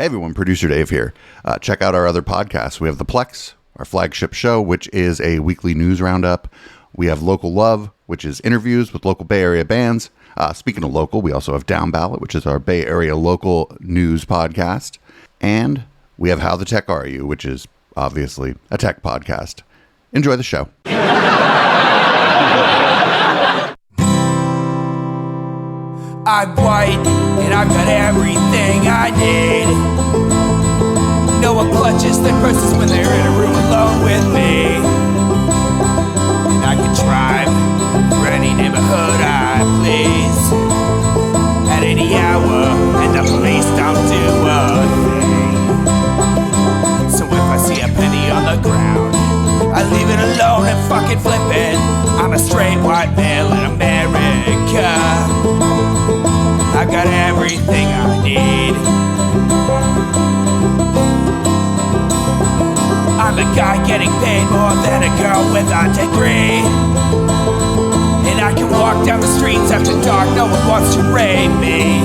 Hey everyone, Producer Dave here. Check out our other podcasts. We have The Plex, our flagship show, which is a weekly news roundup. We have Local Love, which is interviews with local Bay Area bands. Speaking of local, we also have Down Ballot, which is our Bay Area local news podcast. And we have How the Tech Are You, which is obviously a tech podcast. Enjoy the show. I'm white, and I've got everything I need. No one clutches their purses when they're in a room alone with me. And I can drive for any neighborhood I please at any hour, and the police don't do a thing. So if I see a penny on the ground, I leave it alone and fucking flip it. I'm a straight white male in America. I've got everything I need. I'm a guy getting paid more than a girl with a degree. And I can walk down the streets after dark, no one wants to rape me.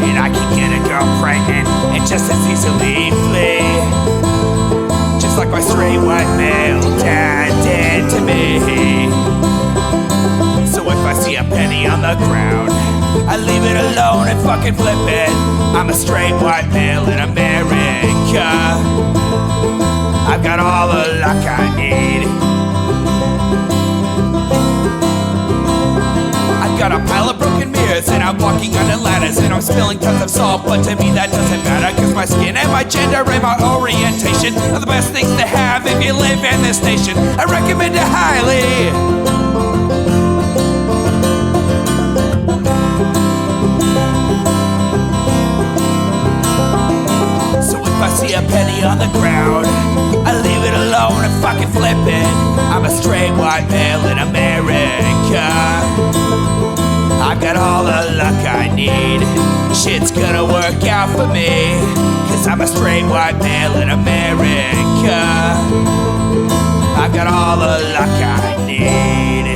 And I can get a girl pregnant and just as easily flee. Just like my straight white male dad did to me. So if I see a penny on the ground, I leave it alone and fucking flip it. I'm a straight white male in America. I've got all the luck I need. I've got a pile of broken mirrors and I'm walking under ladders and I'm spilling tons of salt, but to me that doesn't matter, cause my skin and my gender and my orientation are the best things to have if you live in this nation. I recommend it highly. If I see a penny on the ground, I leave it alone and fucking flip it. I'm a straight white male in America. I've got all the luck I need. Shit's gonna work out for me, cause I'm a straight white male in America. I've got all the luck I need.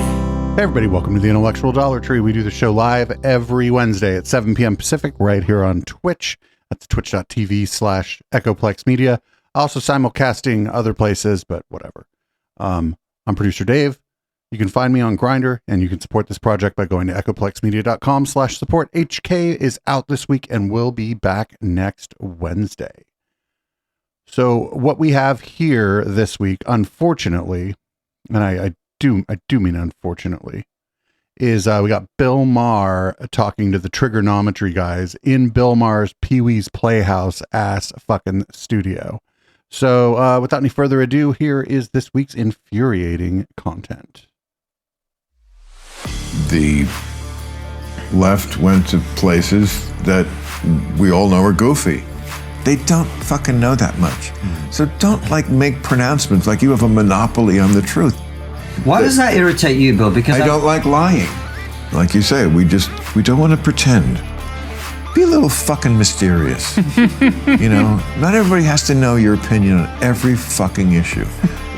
Hey everybody, welcome to the Intellectual Dollar Tree. We do the show live every Wednesday at 7 p.m. Pacific right here on Twitch. That's twitch.tv/Echoplex Media. Also simulcasting other places, but whatever. I'm Producer Dave. You can find me on Grindr, and you can support this project by going to echoplexmedia.com/support. HK is out this week and will be back next Wednesday. So what we have here this week, unfortunately, and I do mean unfortunately, is we got Bill Maher talking to the trigonometry guys in Bill Maher's Pee-wee's Playhouse ass fucking studio. So without any further ado, here is this week's infuriating content. The left went to places that we all know are goofy. They don't fucking know that much. So don't make pronouncements like you have a monopoly on the truth. Why does that irritate you, Bill? Because I don't like lying. Like you say, we don't want to pretend. Be a little fucking mysterious. You know, not everybody has to know your opinion on every fucking issue.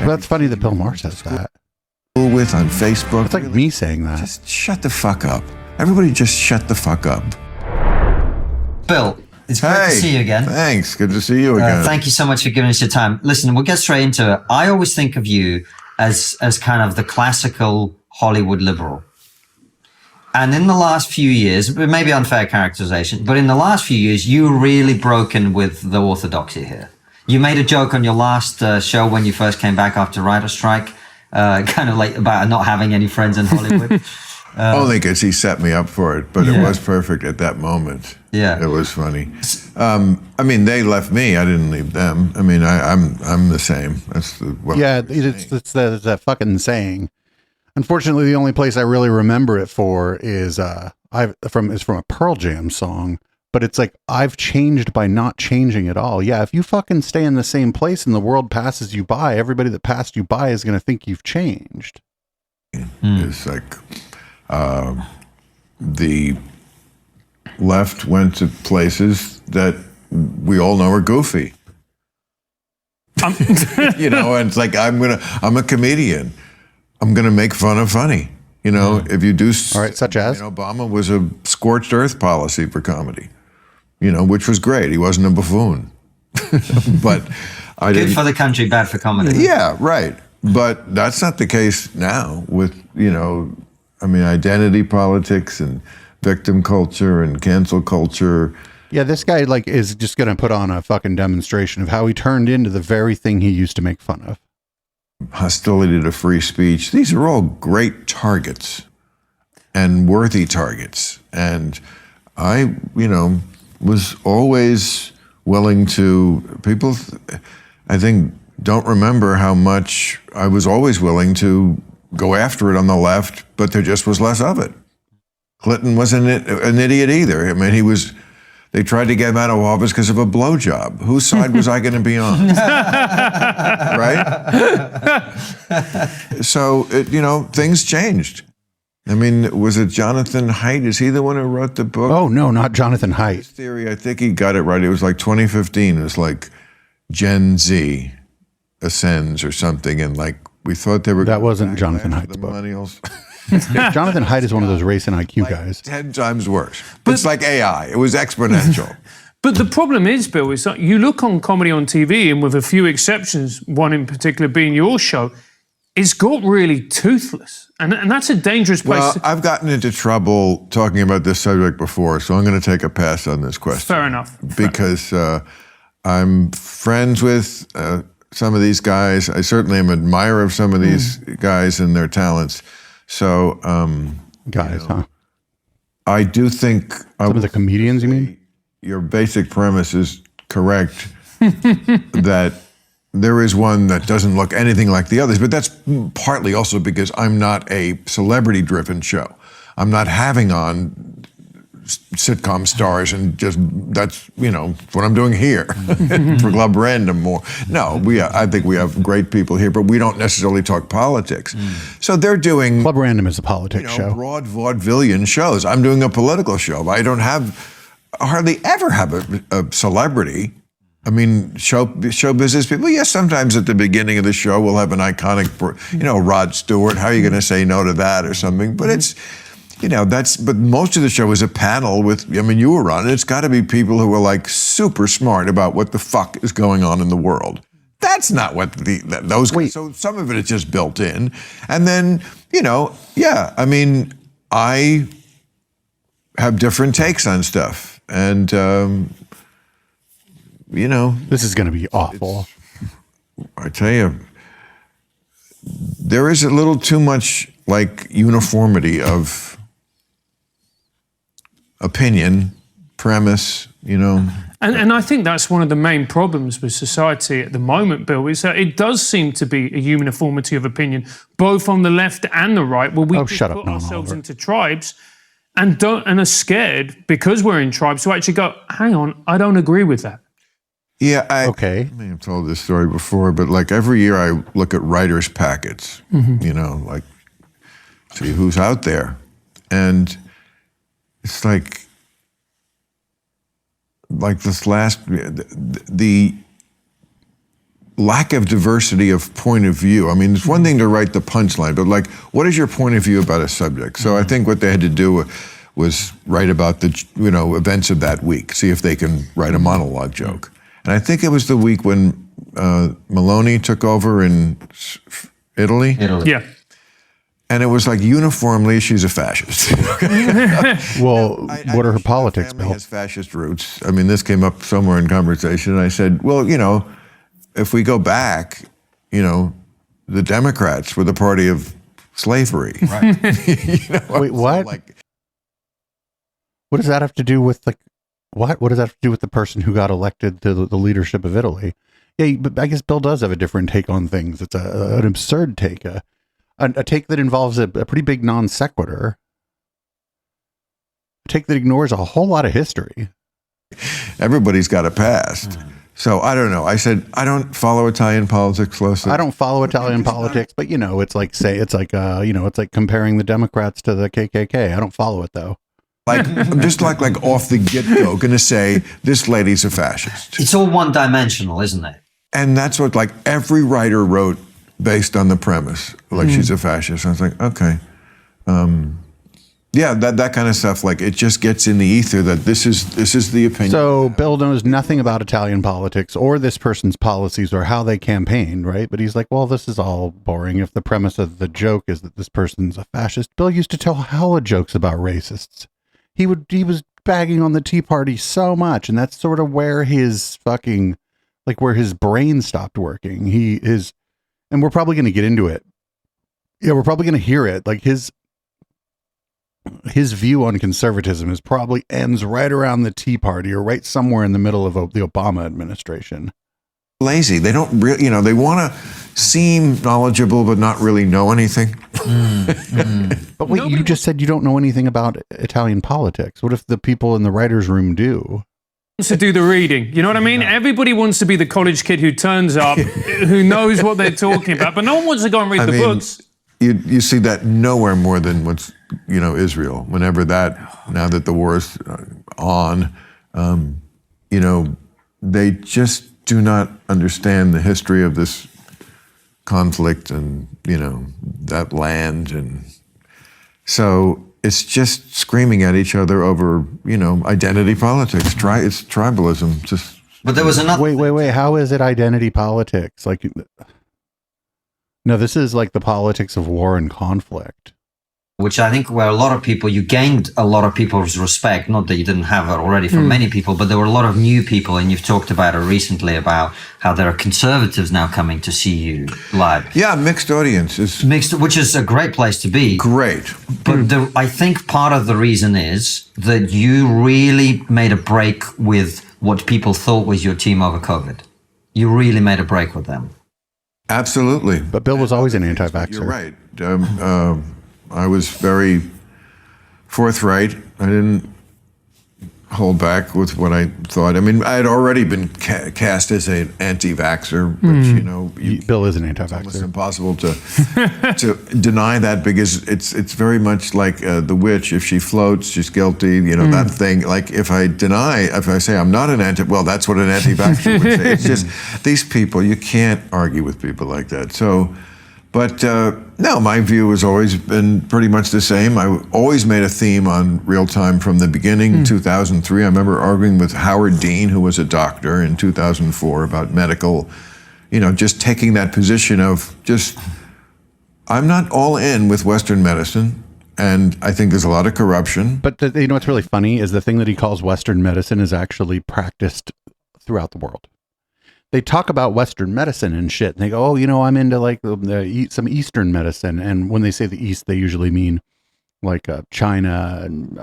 Well, that's funny that Bill Maher says that. With on Facebook. It's like me saying that. Just shut the fuck up. Everybody just shut the fuck up. Bill, it's great to see you again. Thanks. Good to see you again. Thank you so much for giving us your time. Listen, we'll get straight into it. I always think of you as kind of the classical Hollywood liberal. And in the last few years, maybe unfair characterization, but in the last few years, you really broken with the orthodoxy here. You made a joke on your last show when you first came back after writer strike, kind of like about not having any friends in Hollywood. Only because he set me up for it, but it was perfect at that moment. Yeah, it was funny. I mean, they left me. I didn't leave them. I mean, I'm the same. That's the it's that fucking saying. Unfortunately, the only place I really remember it for is from a Pearl Jam song. But it's like, I've changed by not changing at all. Yeah, if you fucking stay in the same place and the world passes you by, everybody that passed you by is going to think you've changed. It's like the left went to places that we all know are goofy. You know, and it's like, I'm a comedian. I'm going to make fun of funny. You know, if you do... All right, such as? Obama was a scorched earth policy for comedy. which was great. He wasn't a buffoon. But I Good didn't. for the country, bad for comedy. Yeah, right. But that's not the case now with, identity politics and victim culture and cancel culture. Yeah, this guy is just going to put on a fucking demonstration of how he turned into the very thing he used to make fun of. Hostility to free speech. These are all great targets and worthy targets. And I, was always willing to, people, I think, don't remember how much I was always willing to go after it on the left, but there just was less of it. Clinton wasn't an idiot either. I mean, they tried to get him out of office because of a blowjob. Whose side was I going to be on? Right? So, things changed. I mean, was it Jonathan Haidt? Is he the one who wrote the book? Oh, no, not Jonathan Haidt. His theory, I think he got it right. It was like 2015. It was like Gen Z ascends or something. And we thought they were... That wasn't Jonathan Haidt's book. Millennials. Jonathan Haidt is one of those race and IQ guys. 10 times worse. It's like AI. It was exponential. But the problem is, Bill, is that you look on comedy on TV, and with a few exceptions, one in particular being your show, it's got really toothless. And that's a dangerous place. Well, I've gotten into trouble talking about this subject before, so I'm going to take a pass on this question. Fair enough. Because I'm friends with some of these guys. I certainly am an admirer of some of these guys and their talents. So, Guys, huh? I do think... Some of the comedians, you mean? Your basic premise is correct, that there is one that doesn't look anything like the others, but that's partly also because I'm not a celebrity-driven show. I'm not having on sitcom stars and just, that's, what I'm doing here for Club Random more. No, I think we have great people here, but we don't necessarily talk politics. So they're doing... Club Random is a politics show. Broad vaudevillian shows. I'm doing a political show. I hardly ever have a celebrity. I mean, show business people. Yes, sometimes at the beginning of the show we'll have an iconic, Rod Stewart. How are you going to say no to that or something? But it's, but most of the show is a panel with, you were on it. It's got to be people who are super smart about what the fuck is going on in the world. That's not what those guys. So some of it is just built in. And then, I have different takes on stuff. And, This is going to be awful. I tell you, there is a little too much uniformity of opinion, premise, And I think that's one of the main problems with society at the moment, Bill, is that it does seem to be a uniformity of opinion, both on the left and the right, where we put ourselves into tribes and are scared because we're in tribes to actually go, hang on, I don't agree with that. Yeah, I may have told this story before, but every year I look at writers' packets, see who's out there. And it's this last, the lack of diversity of point of view. I mean, it's one thing to write the punchline, but what is your point of view about a subject? So I think what they had to do was write about the, events of that week, see if they can write a monologue joke. And I think it was the week when Meloni took over in Italy. Yeah. And it was uniformly, she's a fascist. Well, what are her politics, Bill? Has fascist roots. I mean, this came up somewhere in conversation. And I said, well, if we go back, the Democrats were the party of slavery. Right. Wait, what? What does that have to do with what? What does that have to do with the person who got elected to the leadership of Italy? Yeah, but I guess Bill does have a different take on things. It's an absurd take, a take that involves a pretty big non sequitur, a take that ignores a whole lot of history. Everybody's got a past. So I don't know. I said, I don't follow Italian politics closely. I don't follow Italian politics, but it's like comparing the Democrats to the KKK. I don't follow it though. I'm just off the get-go going to say, this lady's a fascist. It's all one-dimensional, isn't it? And that's what every writer wrote based on the premise, she's a fascist. I was like, okay. Yeah, that kind of stuff. Like, it just gets in the ether that this is the opinion. So Bill knows nothing about Italian politics or this person's policies or how they campaigned, right? But he's like, well, this is all boring if the premise of the joke is that this person's a fascist. Bill used to tell hella jokes about racists. He was bagging on the Tea Party so much, and that's sort of where his fucking, like, where his brain stopped working. And we're probably going to get into it. Yeah, we're probably going to hear it. Like, his view on conservatism is probably ends right around the Tea Party or right somewhere in the middle of the Obama administration. Lazy. They don't really, they want to seem knowledgeable but not really know anything. But wait, you just said you don't know anything about Italian politics. What if the people in the writer's room do? To do the reading, you know what I mean? Everybody wants to be the college kid who turns up, who knows what they're talking about, but no one wants to go and read the books. You see that nowhere more than what's, Israel. Whenever now that the war's on, they just do not understand the history of this conflict and, that land. And so it's just screaming at each other over, identity politics. It's tribalism. But there was another. Wait. How is it identity politics? Like, no, this is like the politics of war and conflict. Which I think where a lot of people, you gained a lot of people's respect, not that you didn't have it already from many people, but there were a lot of new people, and you've talked about it recently about how there are conservatives now coming to see you live. Yeah, mixed audiences. Mixed, which is a great place to be. Great. But I think part of the reason is that you really made a break with what people thought was your team over COVID. You really made a break with them. Absolutely. But Bill was always an anti-vaxxer. You're right. I was very forthright. I didn't hold back with what I thought. I mean, I had already been cast as an anti-vaxxer, which, Bill is an anti-vaxxer. It's impossible to deny that, because it's very much like the witch. If she floats, she's guilty. That thing. Like, if I say I'm not an well, that's what an anti-vaxxer would say. It's just these people. You can't argue with people like that. So. But no, my view has always been pretty much the same. I always made a theme on real time from the beginning. In 2003, I remember arguing with Howard Dean, who was a doctor, in 2004 about medical, just taking that position of I'm not all in with Western medicine. And I think there's a lot of corruption. But what's really funny is the thing that he calls Western medicine is actually practiced throughout the world. They talk about Western medicine and shit, and they go, oh, I'm into like some Eastern medicine. And when they say the East, they usually mean like China and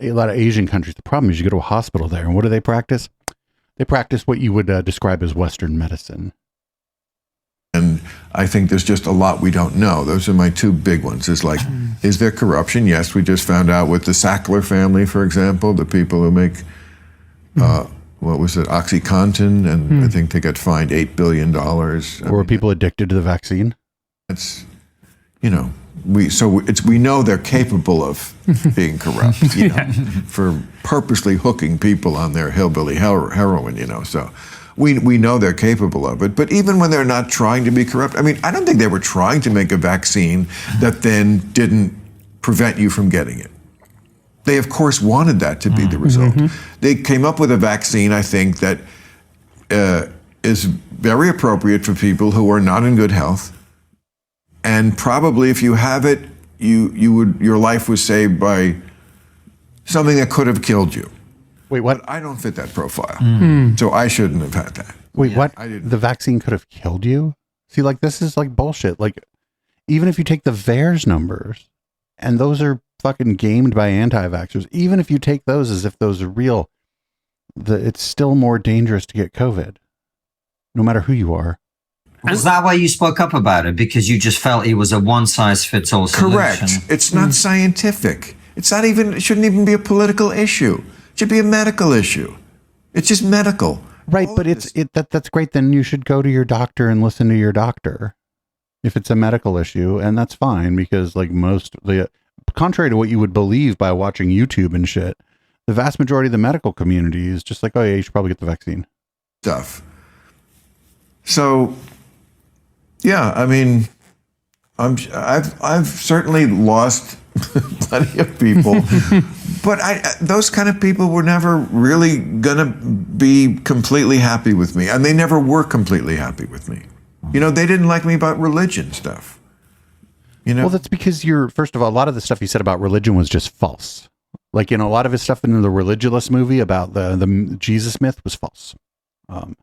a lot of Asian countries. The problem is you go to a hospital there, and what do they practice? They practice what you would describe as Western medicine. And I think there's just a lot we don't know. Those are my two big ones. Is like, is there corruption? Yes, we just found out with the Sackler family, for example, the people who make... what was it, OxyContin, and I think they got fined $8 billion. Were people addicted to the vaccine? It's, we know they're capable of being corrupt, for purposely hooking people on their hillbilly heroin, so we know they're capable of it. But even when they're not trying to be corrupt, I mean, I don't think they were trying to make a vaccine that then didn't prevent you from getting it. They, of course, wanted that to be the result. They came up with a vaccine, I think, that is very appropriate for people who are not in good health. And probably if you have it, your life was saved by something that could have killed you. Wait, what? But I don't fit that profile. So I shouldn't have had that. Wait, what? The vaccine could have killed you? See, like, this is like bullshit. Like, even if you take the VAERS numbers, and those are fucking gamed by anti-vaxxers, even if you take those as if those are real, it's still more dangerous to get COVID, no matter who you are. Is that why you spoke up about it? Because you just felt it was a one-size-fits-all solution? Correct. It's not scientific. It's not even. It shouldn't even be a political issue. It should be a medical issue. It's just medical. Right, but that's great. Then you should go to your doctor and listen to your doctor if it's a medical issue, and that's fine, because like contrary to what you would believe by watching YouTube and shit, the vast majority of the medical community is just like, oh yeah, you should probably get the vaccine. Stuff. So, yeah, I mean, I've certainly lost plenty of people. But those kind of people were never really gonna be completely happy with me, and they never were completely happy with me. You know, they didn't like me about religion stuff. You know, well, that's because first of all, a lot of the stuff you said about religion was just false. Like, you know, a lot of his stuff in the Religulous movie about the Jesus myth was false. So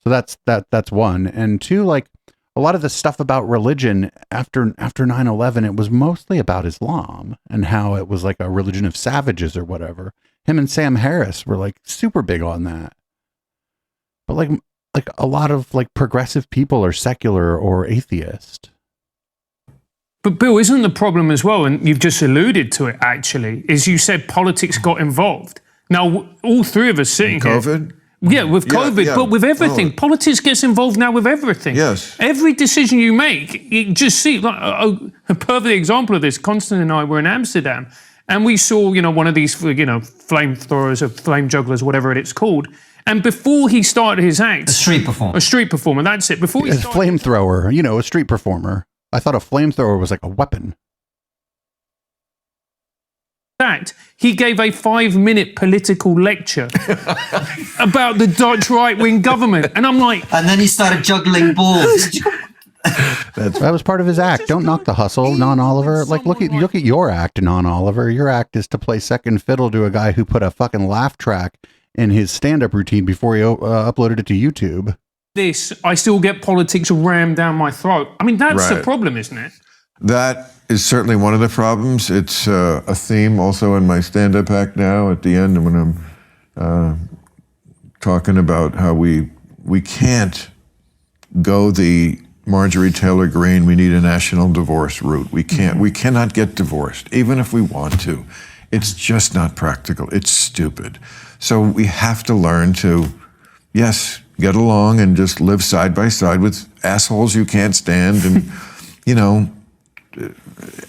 that's one. And two, like, a lot of the stuff about religion after 9/11, it was mostly about Islam and how it was like a religion of savages or whatever. Him and Sam Harris were like super big on that. But like a lot of like progressive people are secular or atheist. But Bill, isn't the problem as well, and you've just alluded to it actually, is you said politics got involved. Now, all three of us sitting here. COVID? Yeah, with COVID, yeah. but with everything. Politics gets involved now with everything. Yes. Every decision you make, you just see, like a perfect example of this, Konstantin and I were in Amsterdam, and we saw, you know, one of these, you know, flamethrowers or flame jugglers, whatever it's called. And before he started his act... A street performer, that's it. Before he A started... flamethrower, you know, a street performer. I thought a flamethrower was like a weapon. That he gave a 5-minute political lecture about the Dutch right-wing government, and I'm like, and then he started juggling balls. That was part of his act. Don't knock the hustle, Non Oliver. Like, look at your act, Non Oliver. Your act is to play second fiddle to a guy who put a fucking laugh track in his stand-up routine before he uploaded it to YouTube. I still get politics rammed down my throat. I mean, that's the problem, isn't it? That is certainly one of the problems. It's a theme also in my stand-up act now at the end when I'm talking about how we can't go the Marjorie Taylor Greene, we need a national divorce route. We cannot get divorced, even if we want to. It's just not practical. It's stupid. So we have to learn to, yes, get along and just live side by side with assholes you can't stand, and, you know,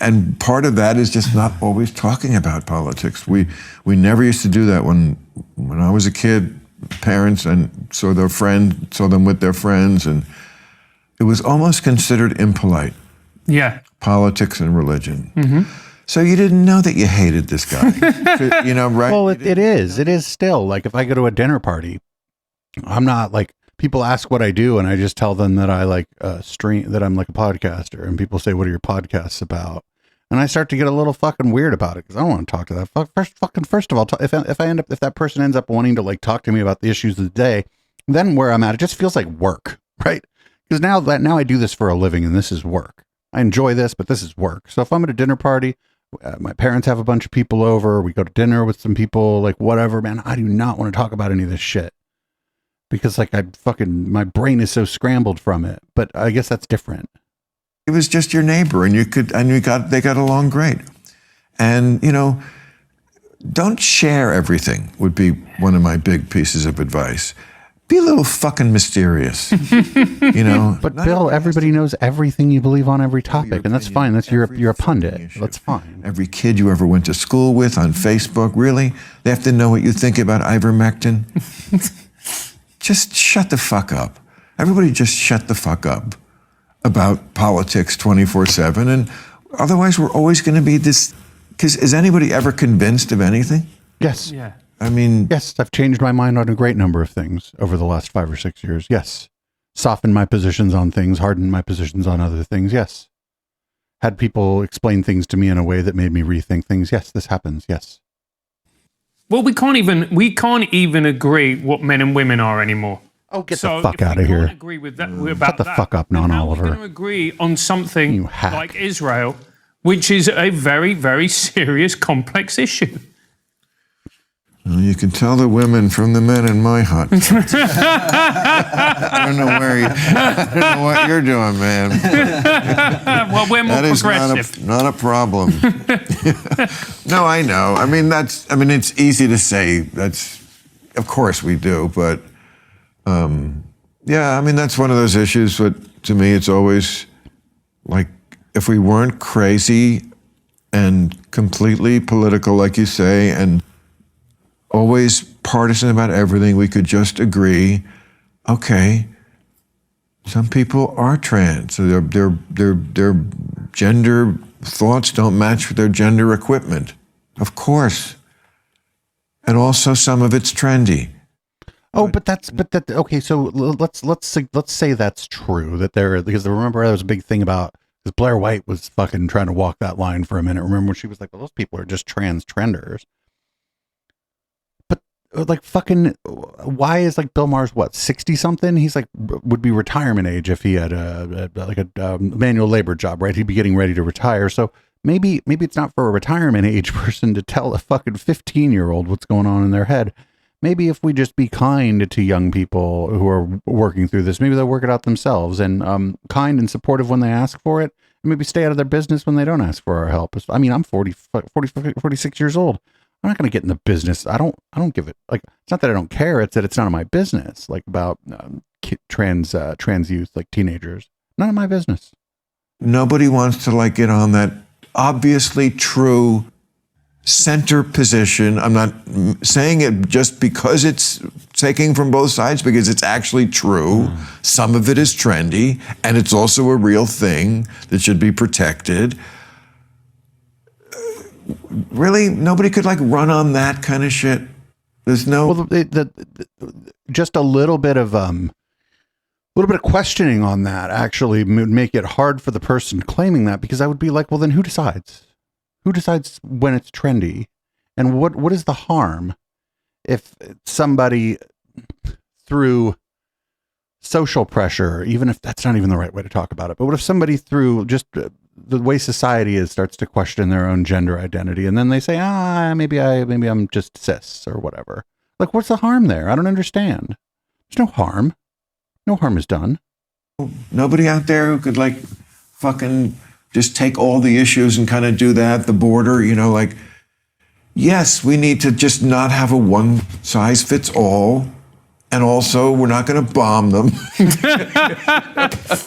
and part of that is just not always talking about politics. We never used to do that when I was a kid. Parents and saw them with their friends, and it was almost considered impolite. Yeah. Politics and religion. Mm-hmm. So you didn't know that you hated this guy, you know, right? Well, it is still. Like, if I go to a dinner party, I'm not like, people ask what I do, and I just tell them that I like stream, that I'm like a podcaster, and people say, "What are your podcasts about?" And I start to get a little fucking weird about it because I don't want to talk to that. First of all, if that person ends up wanting to like talk to me about the issues of the day, then where I'm at, it just feels like work, right? Because now I do this for a living, and this is work. I enjoy this, but this is work. So if I'm at a dinner party, my parents have a bunch of people over, we go to dinner with some people, like whatever, man, I do not want to talk about any of this shit. Because like my brain is so scrambled from it, but I guess that's different. It was just your neighbor, and they got along great. And, you know, don't share everything would be one of my big pieces of advice. Be a little fucking mysterious, you know. But Bill, everybody knows everything you believe on every topic, and that's fine. That's you're a pundit. That's fine. Every kid you ever went to school with on Facebook, really? They have to know what you think about ivermectin? Just shut the fuck up. Everybody just shut the fuck up about politics 24/7, and otherwise we're always going to be this. Because is anybody ever convinced of anything? Yes. Yeah. I mean, yes, I've changed my mind on a great number of things over the last 5 or 6 years. Yes. Softened my positions on things, hardened my positions on other things. Yes. Had people explain things to me in a way that made me rethink things. Yes, this happens. Yes. Well, we can't even agree what men and women are anymore. Oh, get the fuck out of here! Agree with that. Shut the fuck up, Non Oliver. We're going to agree on something like Israel, which is a very, very serious, complex issue. Well, you can tell the women from the men in my hut. I don't know what you're doing, man. Well, we're more progressive. Not a problem. No, I know. I mean, it's easy to say. Of course we do, but yeah, I mean, that's one of those issues. But to me, it's always like, if we weren't crazy and completely political, like you say, and always partisan about everything, we could just agree, okay, some people are trans, so their gender thoughts don't match with their gender equipment. Of course. And also some of it's trendy. Oh, okay. So let's say that's true, because remember there was a big thing about, because Blair White was fucking trying to walk that line for a minute. Remember when she was like, well, those people are just trans trenders. But like fucking, why is like Bill Maher's 60 something? He's like, would be retirement age if he had a manual labor job, right? He'd be getting ready to retire. So maybe it's not for a retirement age person to tell a fucking 15-year-old what's going on in their head. Maybe if we just be kind to young people who are working through this, maybe they'll work it out themselves, and kind and supportive when they ask for it, and maybe stay out of their business when they don't ask for our help. I mean, I'm 46 years old. I'm not going to get in the business. I don't give it, like, it's not that I don't care. It's that it's none of my business, like about trans youth, like teenagers. None of my business. Nobody wants to like get on that obviously true center position. I'm not saying it just because it's taking from both sides, because it's actually true. Some of it is trendy, and it's also a real thing that should be protected. Really, nobody could like run on that kind of shit. There's no. Well, just a little bit of questioning on that actually would make it hard for the person claiming that, because I would be like, well, then who decides? Who decides when it's trendy? And what is the harm if somebody, through social pressure, even if that's not even the right way to talk about it, but what if somebody, through just the way society is, starts to question their own gender identity, and then they say, maybe I'm just cis or whatever. Like, what's the harm there? I don't understand. There's no harm. No harm is done. Nobody out there who could like fucking just take all the issues and kind of do that, the border, like, yes, we need to just not have a one size fits all. And also, we're not going to bomb them.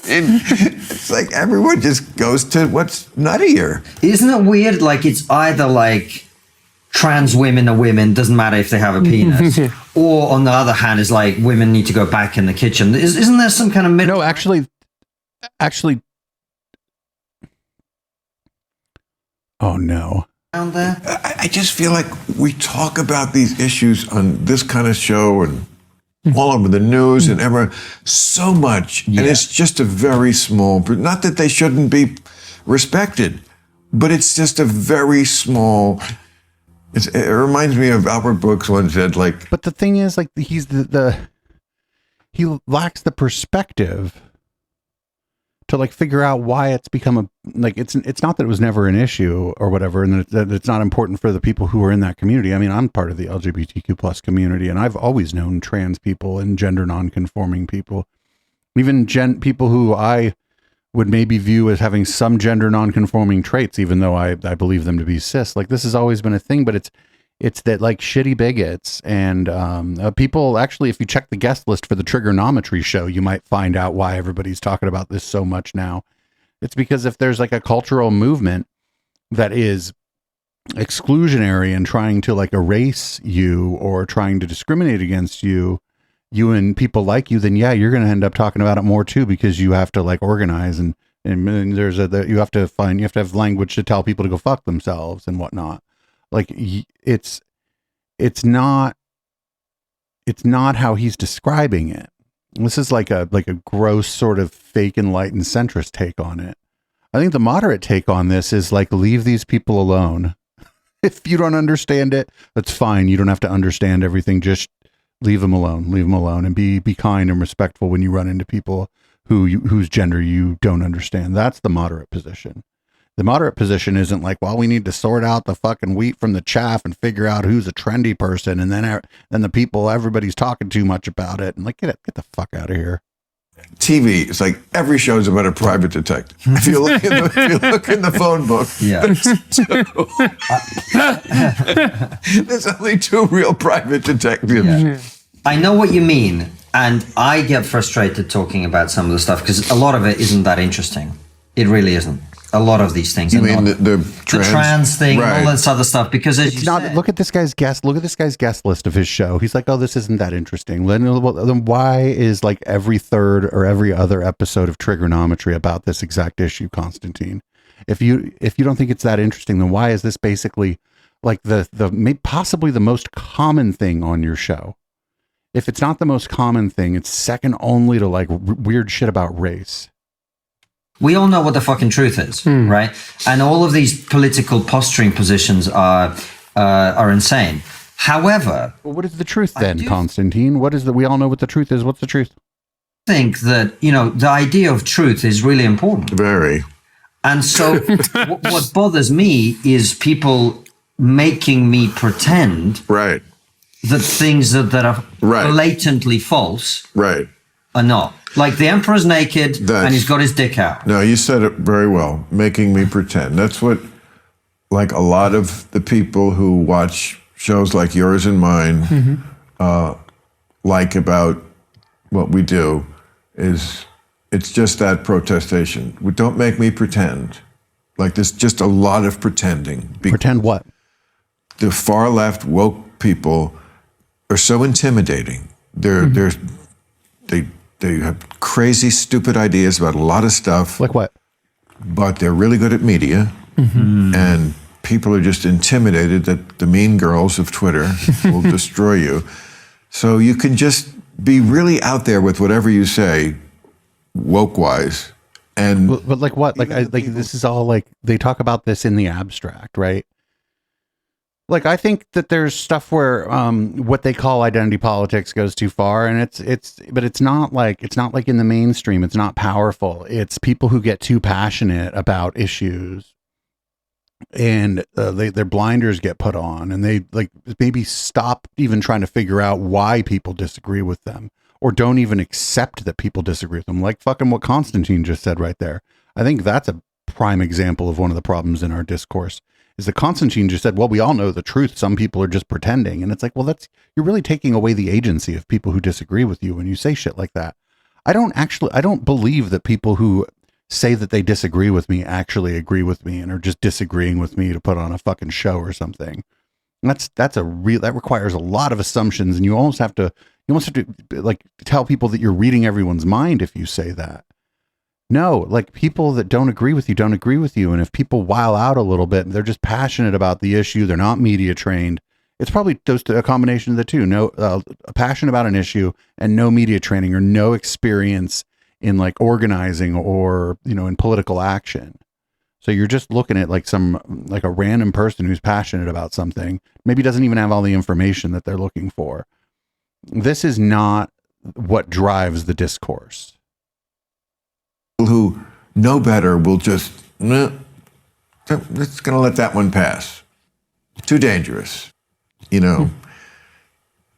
It's like everyone just goes to what's nuttier. Isn't it weird? Like, it's either like trans women are women, doesn't matter if they have a penis. Or on the other hand, is like women need to go back in the kitchen. Isn't there some kind of middle? No, actually. Oh, no. Down there? I just feel like we talk about these issues on this kind of show and all over the news and ever so much. Yeah. And it's just a very small, not that they shouldn't be respected, but it's just a very small, it reminds me of Albert Brooks once said, like. But the thing is, like, he's he lacks the perspective to like figure out why it's become it's not that it was never an issue or whatever, and that it's not important for the people who are in that community. I mean, I'm part of the LGBTQ plus community, and I've always known trans people and gender non-conforming people, even people who I would maybe view as having some gender non-conforming traits, even though I believe them to be cis. Like, this has always been a thing, but it's that like shitty bigots and people, actually, if you check the guest list for the Trigonometry show, you might find out why everybody's talking about this so much now. It's because if there's like a cultural movement that is exclusionary and trying to like erase you or trying to discriminate against you and people like you, then yeah, you're going to end up talking about it more too, because you have to like organize and there's you have to have language to tell people to go fuck themselves and whatnot. Like, it's not how he's describing it. This is like a gross sort of fake enlightened centrist take on it. I think the moderate take on this is like, leave these people alone. If you don't understand it, that's fine. You don't have to understand everything. Just leave them alone. Leave them alone, and be kind and respectful when you run into people whose gender you don't understand. That's the moderate position. The moderate position isn't like, well, we need to sort out the fucking wheat from the chaff and figure out who's a trendy person, and then the people everybody's talking too much about it, and like, get the fuck out of here. TV, it's like every show is about a private detective. If you look in the phone book, yeah, there's only two real private detectives. Yeah. I know what you mean, and I get frustrated talking about some of the stuff because a lot of it isn't that interesting. It really isn't. A lot of these things. You mean the trans thing, right, and all this other stuff, because it's not. Look at this guy's guest list of his show. He's like, oh, this isn't that interesting. Then why is like every third or every other episode of Trigonometry about this exact issue, Konstantin? If you don't think it's that interesting, then why is this basically like possibly the most common thing on your show? If it's not the most common thing, it's second only to like weird shit about race. We all know what the fucking truth is, right? And all of these political posturing positions are insane. However, well, what is the truth then, Konstantin? We all know what the truth is. What's the truth? I think that, the idea of truth is really important. Very. And so what bothers me is people making me pretend Right. that things that are blatantly false are not. Like the emperor's naked and he's got his dick out. No, you said it very well. Making me pretend. That's what, like a lot of the people who watch shows like yours and mine like about what we do is it's just that protestation. Don't make me pretend. Like there's just a lot of pretending. Pretend what? The far left woke people are so intimidating. They have crazy, stupid ideas about a lot of stuff. Like what? But they're really good at media. And people are just intimidated that the mean girls of Twitter will destroy you. So you can just be really out there with whatever you say, woke-wise. And but like what? Like this is all like they talk about this in the abstract, right? Like I think that there's stuff where what they call identity politics goes too far, and it's not like in the mainstream. It's not powerful. It's people who get too passionate about issues, and their blinders get put on, and they like maybe stop even trying to figure out why people disagree with them, or don't even accept that people disagree with them. Like fucking what Konstantin just said right there. I think that's a prime example of one of the problems in our discourse. Is that Konstantin just said, well, we all know the truth. Some people are just pretending. And it's like, well, you're really taking away the agency of people who disagree with you when you say shit like that. I don't believe that people who say that they disagree with me actually agree with me and are just disagreeing with me to put on a fucking show or something. And that requires a lot of assumptions. And you almost have to like tell people that you're reading everyone's mind if you say that. No, like people that don't agree with you. And if people while out a little bit, they're just passionate about the issue. They're not media trained. It's probably a combination of the two. No, a passion about an issue and no media training or no experience in like organizing or, in political action. So you're just looking at like a random person who's passionate about something, maybe doesn't even have all the information that they're looking for. This is not what drives the discourse. Who know better will just, it's going to let that one pass. Too dangerous,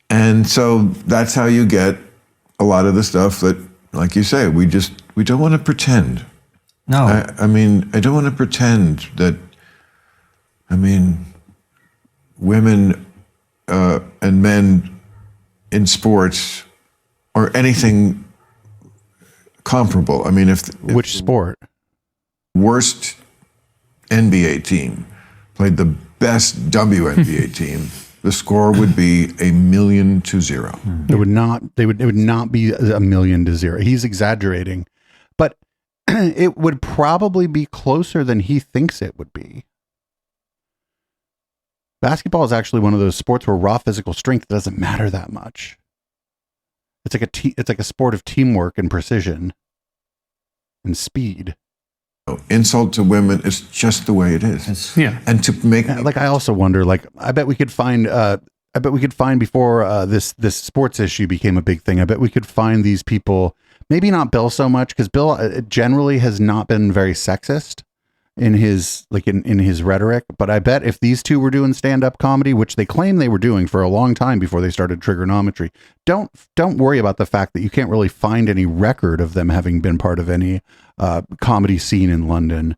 And so that's how you get a lot of the stuff that, like you say, we don't want to pretend. No. I don't want to pretend that, women and men in sports or anything comparable. If which sport? Worst NBA team played the best WNBA team, the score would be 1,000,000-0. It would not be 1,000,000-0. He's exaggerating, but it would probably be closer than he thinks it would be. Basketball is actually one of those sports where raw physical strength doesn't matter that much. It's like a sport of teamwork and precision and speed. Insult to women is just the way it is. Yeah. And to make I also wonder, I bet we could find before this sports issue became a big thing. I bet we could find these people, maybe not Bill so much, because Bill generally has not been very sexist in his in his rhetoric. But I bet if these two were doing stand-up comedy, which they claim they were doing for a long time before they started trigonometry, don't worry about the fact that you can't really find any record of them having been part of any comedy scene in London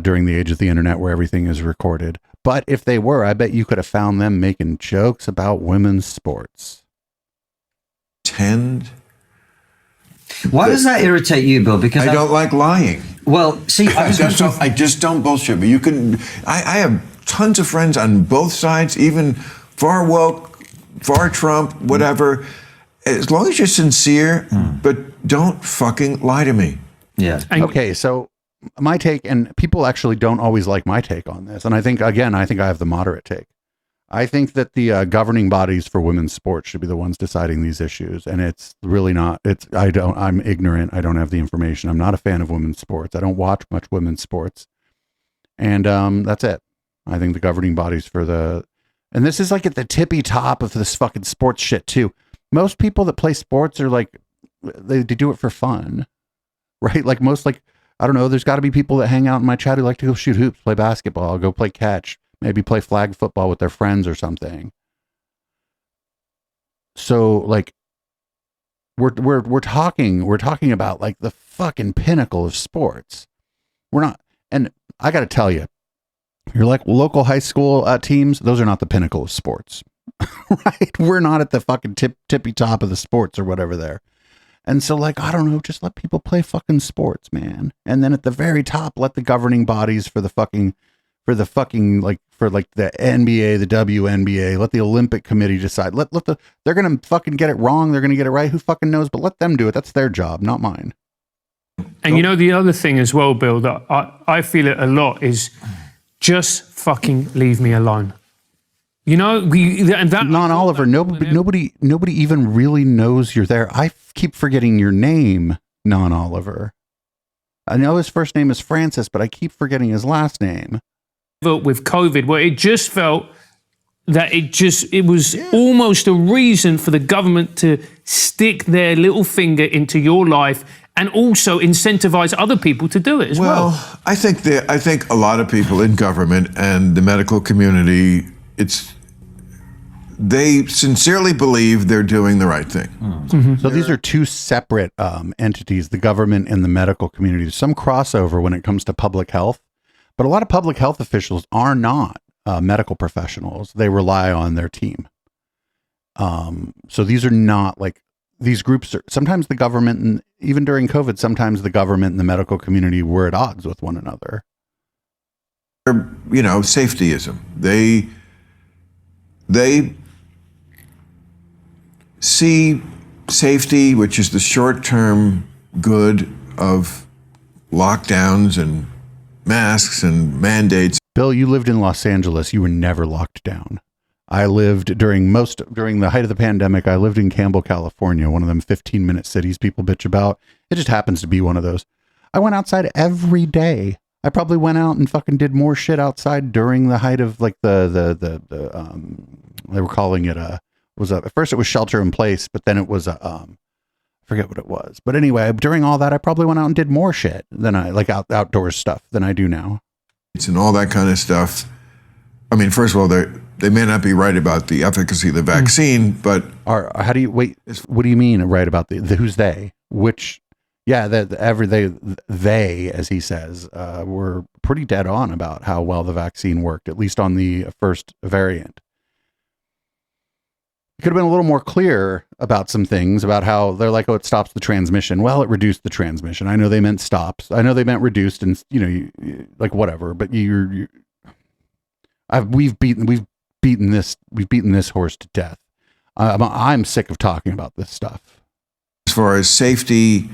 during the age of the internet where everything is recorded. But if they were, I bet you could have found them making jokes about women's sports. Why does that irritate you, Bill? Because I don't like lying. Well, see, I just don't bullshit. But you can. I have tons of friends on both sides, even far woke, far Trump, whatever. As long as you're sincere, but don't fucking lie to me. Yeah. Okay, so my take, and people actually don't always like my take on this, and I think I have the moderate take. I think that the governing bodies for women's sports should be the ones deciding these issues, and it's really not. I'm ignorant. I don't have the information. I'm not a fan of women's sports. I don't watch much women's sports, and that's it. I think the governing bodies and this is like at the tippy top of this fucking sports shit too. Most people that play sports are like, they do it for fun, right? Like I don't know. There's got to be people that hang out in my chat who like to go shoot hoops, play basketball, go play catch. Maybe play flag football with their friends or something. So like we're talking about like the fucking pinnacle of sports. We're not, and I got to tell you, you're like local high school teams, those are not the pinnacle of sports. Right? We're not at the fucking tippy top of the sports or whatever there. And so like, I don't know, just let people play fucking sports, man. And then at the very top, let the governing bodies for the NBA, the WNBA, let the Olympic Committee decide. They're going to fucking get it wrong. They're going to get it right. Who fucking knows? But let them do it. That's their job, not mine. And you know, the other thing as well, Bill, that I feel it a lot is just fucking leave me alone. You know, Non-Oliver, nobody even really knows you're there. I keep forgetting your name, Non-Oliver. I know his first name is Francis, but I keep forgetting his last name. With COVID, where it just felt that it was almost a reason for the government to stick their little finger into your life and also incentivize other people to do it as well. Well, I think a lot of people in government and the medical community, they sincerely believe they're doing the right thing. Mm-hmm. So these are two separate entities, the government and the medical community. There's some crossover when it comes to public health. But a lot of public health officials are not medical professionals. They rely on their team. So these are not like, these groups are, sometimes the government, and even during COVID, sometimes the government and the medical community were at odds with one another. You know, safetyism. They see safety, which is the short-term good of lockdowns and masks and mandates. Bill, you lived in Los Angeles. You were never locked down. I lived during the height of the pandemic. I lived in Campbell, California, one of them 15-minute cities people bitch about. It just happens to be one of those. I went outside every day. I probably went out and fucking did more shit outside during the height of like they were calling it at first it was shelter in place, but then it was I forget what it was. But anyway, during all that, I probably went out and did more shit than I like outdoors stuff than I do now. And all that kind of stuff. I mean, first of all, they may not be right about the efficacy of the vaccine, but how do you wait? What do you mean right about the who's they? Which, yeah, they, as he says, were pretty dead on about how well the vaccine worked, at least on the first variant. Could have been a little more clear about some things, about how they're like, oh, it stops the transmission. Well, it reduced the transmission. I know they meant stops. I know they meant reduced, and like whatever. But we've beaten this horse to death. I'm sick of talking about this stuff. As far as safety,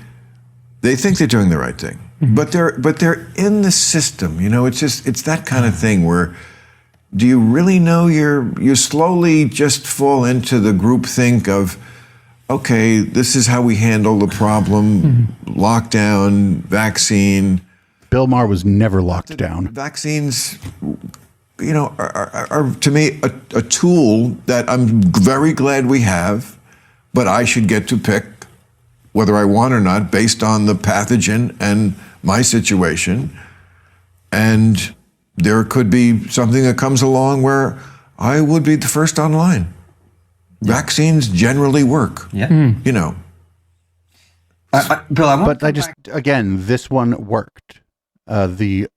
they think they're doing the right thing, but they're in the system. You know, it's that kind of thing where. Do you really know you slowly just fall into the groupthink of, okay, this is how we handle the problem, lockdown, vaccine. Bill Maher was never locked down. Vaccines, you know, are to me a tool that I'm very glad we have, but I should get to pick whether I want or not based on the pathogen and my situation. And there could be something that comes along where I would be the first online. Yeah. Vaccines generally work. Yeah. You know. Bill, again, this one worked. The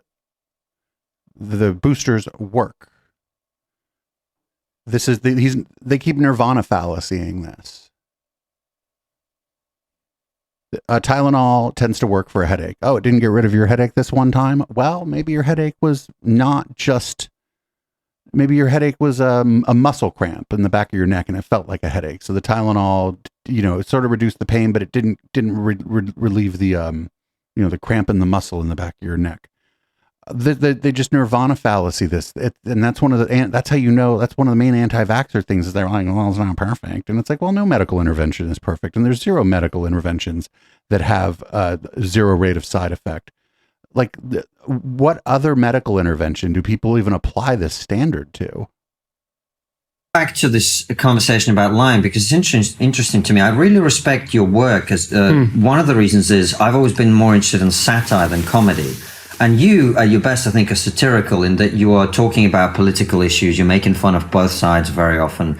boosters work. This is they keep Nirvana fallacying this. Tylenol tends to work for a headache. Oh, it didn't get rid of your headache this one time? Well, maybe your headache was maybe your headache was a muscle cramp in the back of your neck and it felt like a headache. So the Tylenol, it sort of reduced the pain, but it didn't relieve the the cramp in the muscle in the back of your neck. They just nirvana fallacy this, and that's one of the, that's how that's one of the main anti-vaxxer things is they're like, well, it's not perfect, and it's like, well, no medical intervention is perfect, and there's zero medical interventions that have zero rate of side effect. Like, what other medical intervention do people even apply this standard to? Back to this conversation about lying, because it's interesting to me. I really respect your work, as one of the reasons is I've always been more interested in satire than comedy. And you, at your best, I think, are satirical in that you are talking about political issues. You're making fun of both sides very often.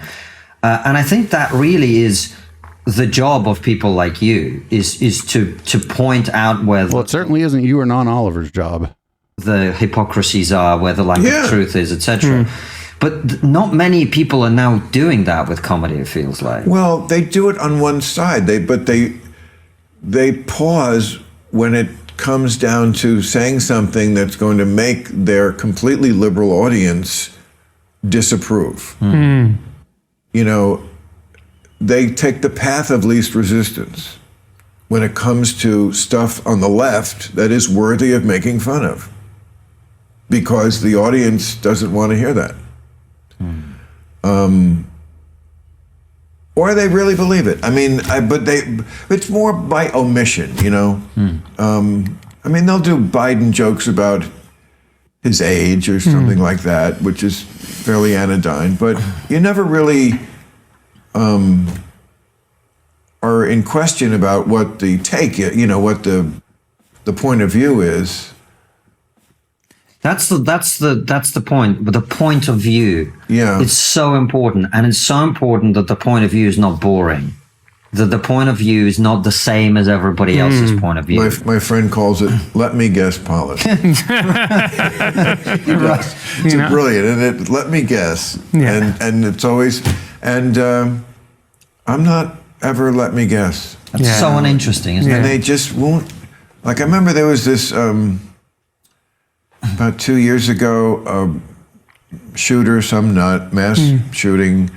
And I think that really is the job of people like you, is to point out where... Well, it certainly isn't you or Non-Oliver's job. The hypocrisies are, where the lack of truth is, etc. But not many people are now doing that with comedy, it feels like. Well, they do it on one side, but they pause when it comes down to saying something that's going to make their completely liberal audience disapprove. They take the path of least resistance when it comes to stuff on the left that is worthy of making fun of, because the audience doesn't want to hear that. Or they really believe it. I mean, it's more by omission, I mean, they'll do Biden jokes about his age or something like that, which is fairly anodyne, but you never really are in question about what the take, what the point of view is. That's the point. But the point of view, it's so important, and it's so important that the point of view is not boring. That the point of view is not the same as everybody else's point of view. My friend calls it "let me guess" policy. It's brilliant, and let me guess, and it's always, and I'm not ever let me guess. That's so uninteresting, isn't it? And they just won't. Like, I remember there was this. About 2 years ago, a shooter, some nut, mass shooting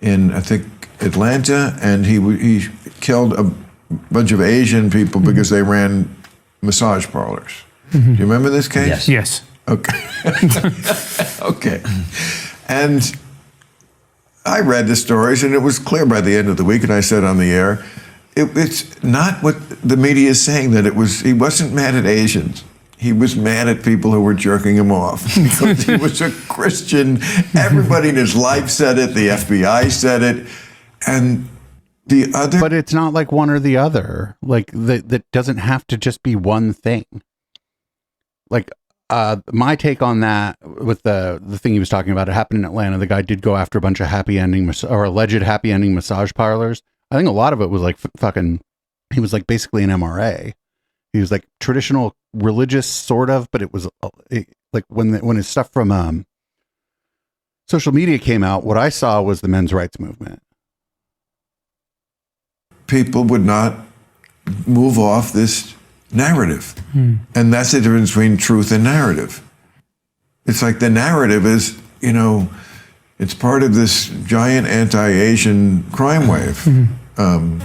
in, I think, Atlanta, and he killed a bunch of Asian people because they ran massage parlors. Do you remember this case? Yes. Okay. Okay. And I read the stories, and it was clear by the end of the week, and I said on the air, it's not what the media is saying, that he wasn't mad at Asians. He was mad at people who were jerking him off because he was a Christian. Everybody in his life said it. The FBI said it. And the other... But it's not like one or the other. Like, that doesn't have to just be one thing. Like, my take on that with the thing he was talking about, it happened in Atlanta. The guy did go after a bunch of alleged happy ending massage parlors. I think a lot of it was like he was like basically an MRA. He was like traditional religious, sort of, but it was like when his stuff from social media came out, what I saw was the men's rights movement. People would not move off this narrative. And that's the difference between truth and narrative. It's like the narrative is, it's part of this giant anti-Asian crime wave. And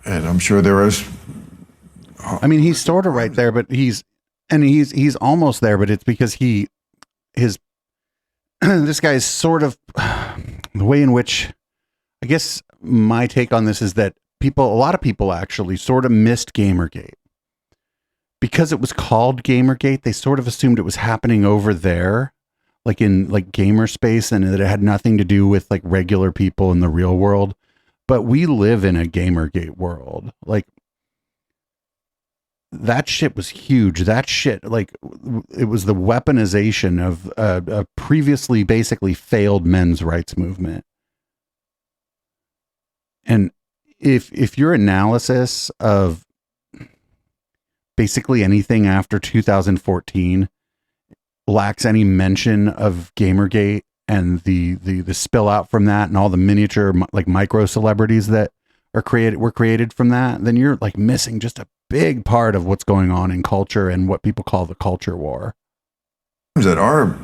I'm sure there is... I mean, he's sort of right there, but he's almost there, but it's because this guy is sort of the way in which, I guess my take on this is that a lot of people actually sort of missed Gamergate. Because it was called Gamergate, they sort of assumed it was happening over there, like in like gamer space, and that it had nothing to do with like regular people in the real world. But we live in a Gamergate world. Like, that shit was huge. That shit, like, it was the weaponization of a previously basically failed men's rights movement. And if your analysis of basically anything after 2014 lacks any mention of Gamergate and the spill out from that and all the miniature like micro celebrities that were created from that, then you're like missing just a big part of what's going on in culture and what people call the culture war. That are,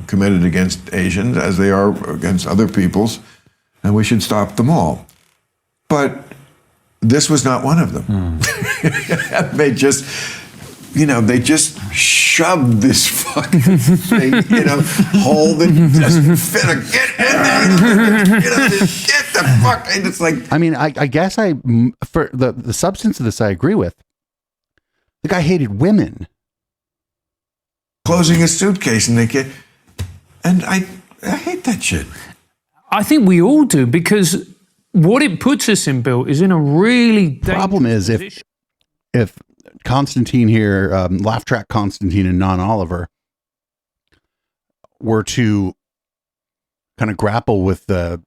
committed against Asians as they are against other peoples, and we should stop them all. But this was not one of them. They just they just shoved this fucking thing, hole that doesn't fit. Get in there, get the fuck. And it's like, I mean, I guess for the substance of this, I agree with. The guy hated women. Closing a suitcase and I hate that shit. I think we all do, because what it puts us in, Bill, is in a really dangerous problem is position. if Konstantin here, laugh track Konstantin and non-Oliver, were to kind of grapple with the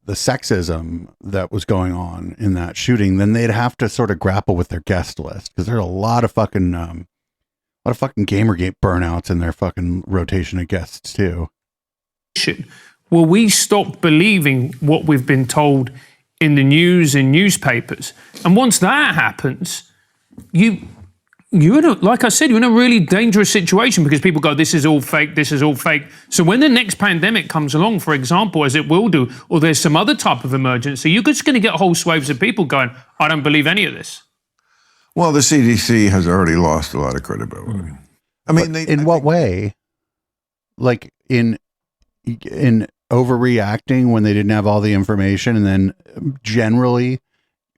sexism that was going on in that shooting, then they'd have to sort of grapple with their guest list, because there's a lot of fucking Gamergate burnouts in their fucking rotation of guests too. Well, we stop believing what we've been told in the news and newspapers, and once that happens, you're in a, like I said, you're in a really dangerous situation, because people go, this is all fake, this is all fake. So when the next pandemic comes along, for example, as it will do, or there's some other type of emergency, you're just going to get whole swathes of people going, I don't believe any of this. Well, the CDC has already lost a lot of credibility. I mean, in what way? Like in overreacting when they didn't have all the information, and then generally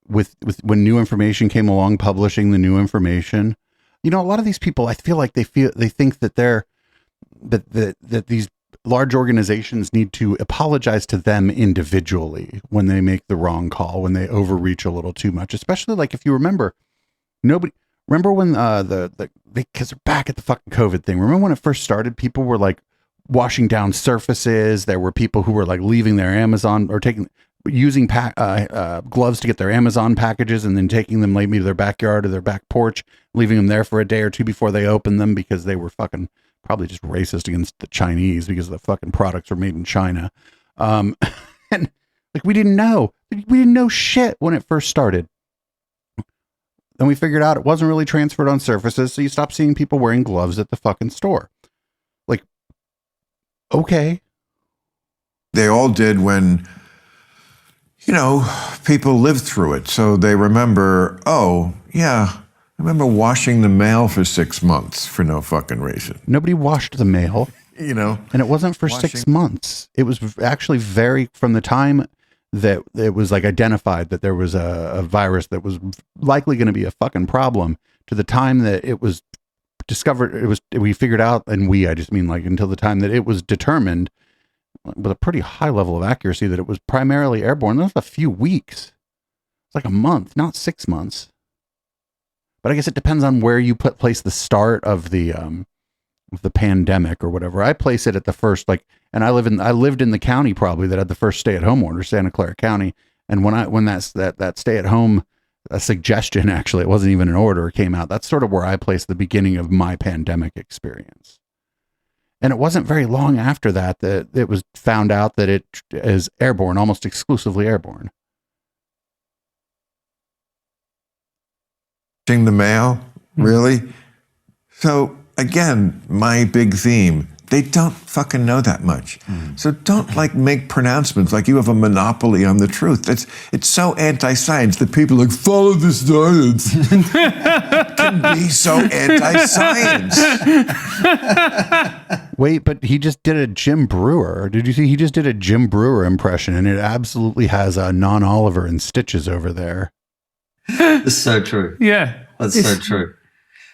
with when new information came along, publishing the new information. A lot of these people, I feel like they think that that these large organizations need to apologize to them individually when they make the wrong call, when they overreach a little too much. Especially like if you remember, remember when because they're back at the fucking COVID thing. Remember when it first started, people were like washing down surfaces. There were people who were like leaving their Amazon or using gloves to get their Amazon packages and then taking them maybe to their backyard or their back porch, leaving them there for a day or two before they opened them, because they were fucking probably just racist against the Chinese because the fucking products were made in China. And like, we didn't know shit when it first started. Then we figured out it wasn't really transferred on surfaces. So you stopped seeing people wearing gloves at the fucking store. Like, okay. They all did when, people lived through it. So they remember, oh, yeah, I remember washing the mail for 6 months for no fucking reason. Nobody washed the mail, and it wasn't for 6 months. It was actually from the time that it was like identified that there was a virus that was likely going to be a fucking problem, to the time that it was discovered, we figured out, and I just mean like until the time that it was determined with a pretty high level of accuracy that it was primarily airborne. That was a few weeks. It's like a month, not 6 months. But I guess it depends on where you place the start of the pandemic or whatever. I place it at the first, and I lived in the county probably that had the first stay-at-home order, Santa Clara County. And when that stay-at-home, a suggestion, actually, it wasn't even an order, came out, that's sort of where I placed the beginning of my pandemic experience. And it wasn't very long after that it was found out that it is airborne, almost exclusively airborne. The mail, really? So again, my big theme, they don't fucking know that much. So don't make pronouncements like you have a monopoly on the truth. It's so anti-science that people are like, follow the science. It can be so anti-science. Wait, but he just did a Jim Brewer. Did you see? He just did a Jim Brewer impression, and it absolutely has a non-Oliver and Stitches over there. That's so true. Yeah. That's so true.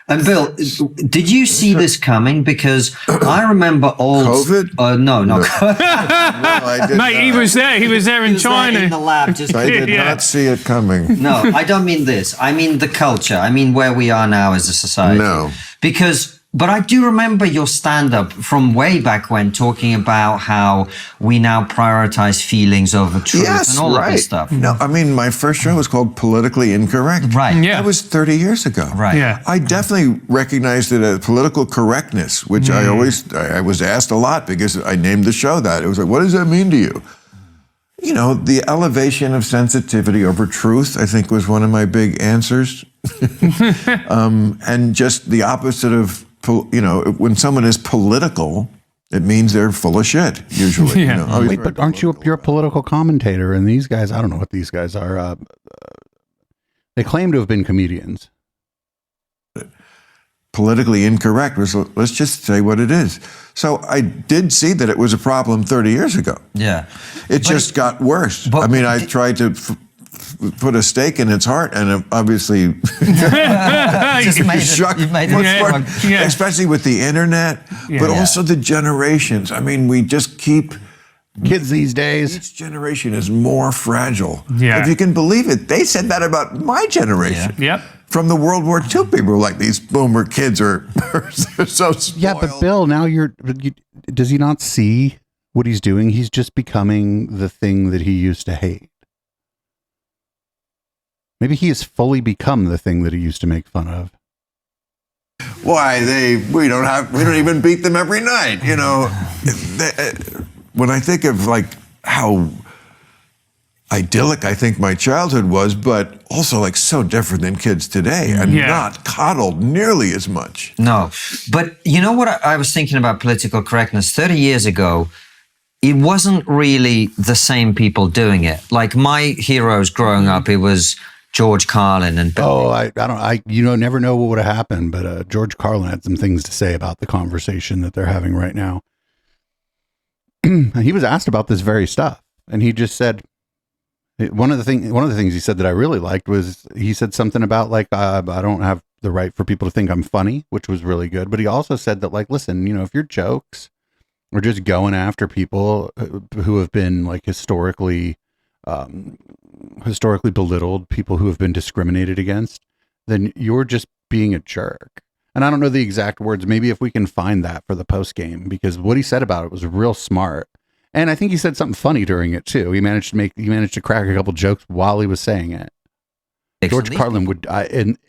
And Bill, did you see this coming? Because I remember COVID? No. No, I did Mate, not. he was there. He was there in China. In the lab. I did not see it coming. No, I don't mean this. I mean the culture. I mean where we are now as a society. No. But I do remember your stand-up from way back when, talking about how we now prioritize feelings over truth and all of this stuff. No, I mean, my first show was called Politically Incorrect. Right. Yeah. That was 30 years ago. Right. Yeah. I definitely recognized it as political correctness, which I was asked a lot because I named the show that. It was like, what does that mean to you? The elevation of sensitivity over truth, I think, was one of my big answers. And just the opposite of, when someone is political, it means they're full of shit, usually. Yeah. Wait, but aren't you're a political commentator? And these guys, I don't know what these guys are. They claim to have been comedians. politically incorrect. Let's just say what it is. So I did see that it was a problem 30 years ago. Yeah. It just got worse. I mean, I tried to put a stake in its heart, and it obviously Just made it. especially with the internet, but also the generations. I mean, we just keep... Kids these days. Each generation is more fragile. Yeah. If you can believe it, they said that about my generation. Yep. From the World War II, people were like, these boomer kids are so spoiled. Yeah, but Bill, now does he not see what he's doing? He's just becoming the thing that he used to hate. Maybe he has fully become the thing that he used to make fun of. Why, we don't even beat them every night, you know. When I think of like how idyllic I think my childhood was, but also like so different than kids today, and not coddled nearly as much. No, but you know what I was thinking about political correctness 30 years ago? It wasn't really the same people doing it. Like my heroes growing up, it was George Carlin and never know what would have happened, but George Carlin had some things to say about the conversation that they're having right now. He was asked about this very stuff, and he just said one of the things he said that I really liked was he said something about like I don't have the right for people to think I'm funny, which was really good. But he also said that like, listen, you know, if your jokes are just going after people who have been like historically belittled, people who have been discriminated against, then you're just being a jerk. And I don't know the exact words. Maybe if we can find that for the post game, because what he said about it was real smart. And I think he said something funny during it too. He managed to crack a couple jokes while he was saying it. George Carlin would,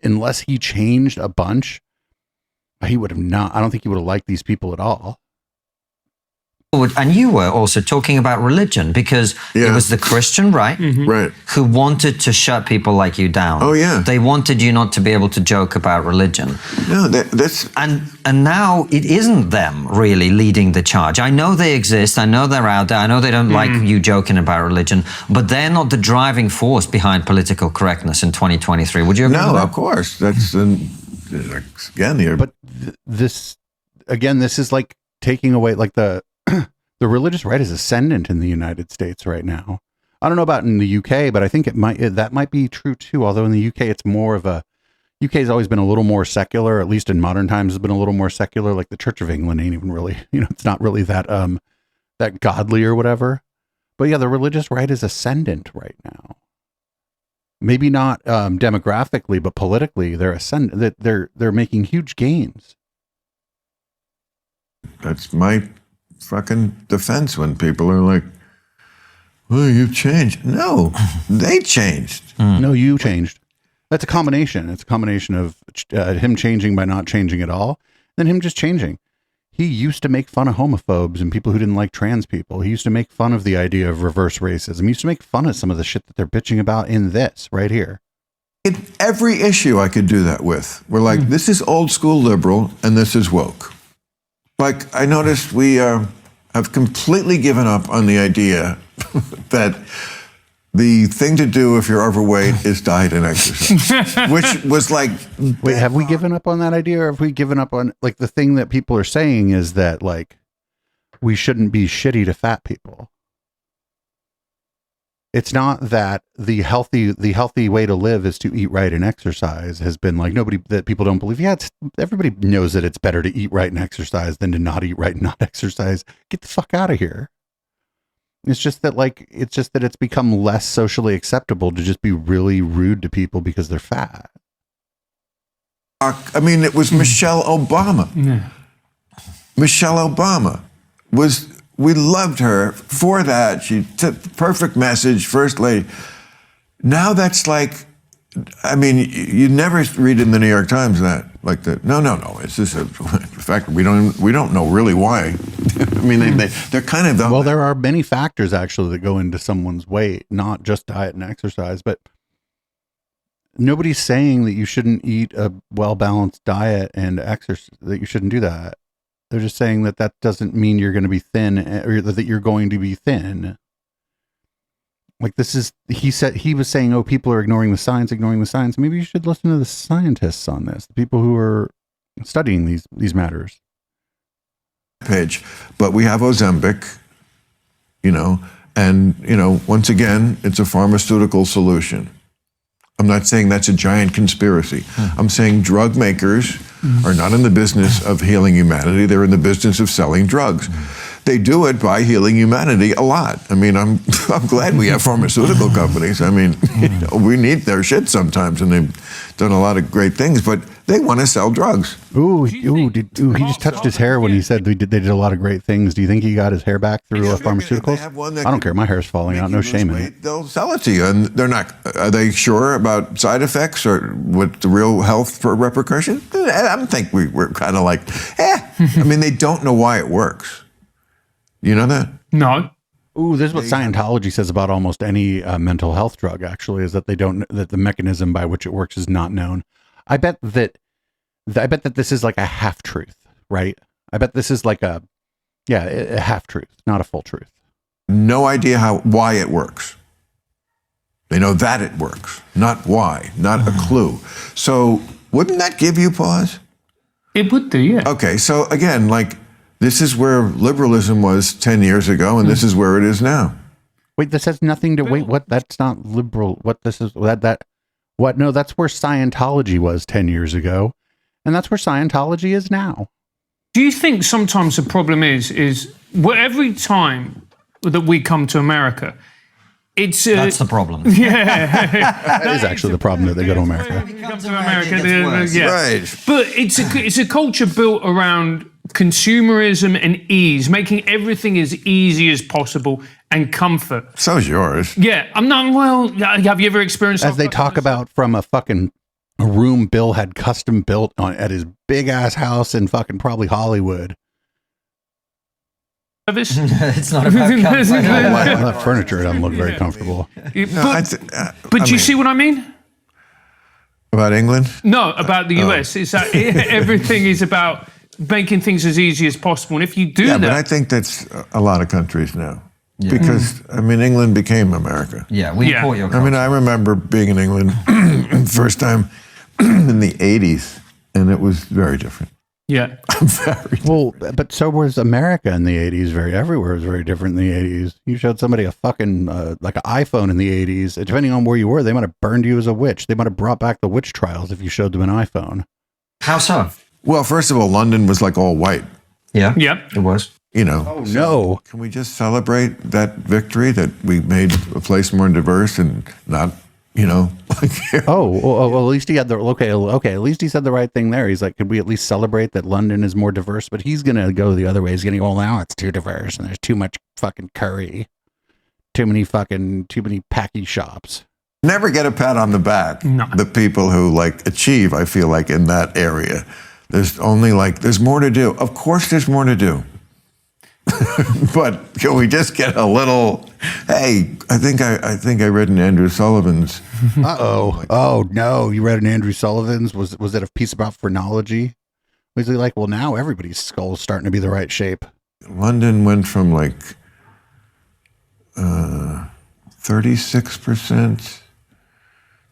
unless he changed a bunch, he would have not. I don't think he would have liked these people at all. And you were also talking about religion, because it was the Christian right, right, who wanted to shut people like you down. Oh yeah, they wanted you not to be able to joke about religion. No, that's and now it isn't them really leading the charge. I know they exist. I know they're out there. I know they don't like you joking about religion, but they're not the driving force behind political correctness in 2023. Would you agree? No, with that? Of course. That's again here. But this is like taking away like the religious right is ascendant in the United States right now. I don't know about in the UK, but I think that might be true too. Although in the UK, it's more of UK has always been a little more secular, at least in modern times has been a little more secular. Like the Church of England ain't even really, it's not really that godly or whatever. But yeah, the religious right is ascendant right now. Maybe not demographically, but politically, they're ascendant. They're making huge gains. That's my fucking defense when people are like, well, you've changed. No, they changed. No, you changed. That's a combination. It's a combination of him changing by not changing at all, then him just changing. He used to make fun of homophobes and people who didn't like trans people. He used to make fun of the idea of reverse racism. He used to make fun of some of the shit that they're bitching about in this right here. In every issue I could do that with. We're like, this is old school liberal and this is woke. Like, I noticed we have completely given up on the idea that the thing to do if you're overweight is diet and exercise, which was like... Wait, have we given up on that idea, or have we given up on, like, the thing that people are saying is that, like, we shouldn't be shitty to fat people? It's not that the healthy way to live is to eat right and exercise has been like that people don't believe. Yeah, everybody knows that it's better to eat right and exercise than to not eat right and not exercise. Get the fuck out of here. It's just that it's become less socially acceptable to just be really rude to people because they're fat. I mean, it was Michelle Obama. Yeah. Michelle Obama we loved her for that. She took the perfect message, first lady. Now that's like, I mean, you never read in the New York Times that, like that. No. It's just in fact, we don't know really why. I mean, they're kind of well, there are many factors actually that go into someone's weight, not just diet and exercise, but nobody's saying that you shouldn't eat a well-balanced diet and exercise, that you shouldn't do that. They're just saying that doesn't mean you're going to be thin, or that you're going to be thin. Like he was saying, oh, people are ignoring the science. Maybe you should listen to the scientists on this. The people who are studying these matters. Page, but we have Ozempic, and once again, it's a pharmaceutical solution. I'm not saying that's a giant conspiracy. I'm saying drug makers are not in the business of healing humanity. They're in the business of selling drugs. They do it by healing humanity a lot. I mean, I'm glad we have pharmaceutical companies. I mean, we need their shit sometimes, and they've done a lot of great things, but they want to sell drugs. He just touched his hair when he said they did a lot of great things. Do you think he got his hair back through pharmaceuticals? I don't care. My hair's falling out. No shame in it. They'll sell it to you, and they're not. Are they sure about side effects or what the real health repercussions? I think we're kind of like, I mean, they don't know why it works. You know that? No. Ooh, this is what Scientology says about almost any mental health drug, actually, is that that the mechanism by which it works is not known. I bet that this is like a half-truth, right? I bet this is like a half-truth, not a full truth. No idea why it works. They know that it works, not why, not a clue. So wouldn't that give you pause? It would do, yeah. Okay, so again, this is where liberalism was 10 years ago, and this is where it is now. Wait, this has nothing to wait. What? That's not liberal. What this is? What? No, that's where Scientology was 10 years ago, and that's where Scientology is now. Do you think sometimes the problem is every time that we come to America, that's the problem. Yeah, that is actually the problem that they go to America. We come to America, Right. But it's a culture built around consumerism and ease, making everything as easy as possible and comfort. So is yours. Yeah, I'm not. Well, have you ever experienced? As they talk about from a room Bill had custom built at his big ass house in fucking probably Hollywood. It's not about comfort. That furniture doesn't look very comfortable. But do you see what I mean? About England? No, about the US. It's that everything is about making things as easy as possible. And if you do that... but I think that's a lot of countries now. Yeah. Because, I mean, England became America. Yeah, we import your culture. I mean, I remember being in England first time in the 80s, and it was very different. Yeah. Well, but so was America in the 80s. Everywhere was very different in the 80s. You showed somebody a fucking, like an iPhone in the 80s. Depending on where you were, they might have burned you as a witch. They might have brought back the witch trials if you showed them an iPhone. How so? Well, first of all, London was like all white. Yeah. Yep. It was. Oh, no. Can we just celebrate that victory that we made a place more diverse and not, well, at least he had okay, at least he said the right thing there. He's like, could we at least celebrate that London is more diverse? But he's going to go the other way. He's going to go, well, now it's too diverse and there's too much fucking curry. Too many packy shops. Never get a pat on the back. No. The people who achieve, I feel like, in that area. There's only there's more to do. Of course there's more to do. But can we just get a little, hey, I think I read in Andrew Sullivan's. Oh no, you read in Andrew Sullivan's? Was it a piece about phrenology? Was he like, well, now everybody's skull's starting to be the right shape? London went from 36%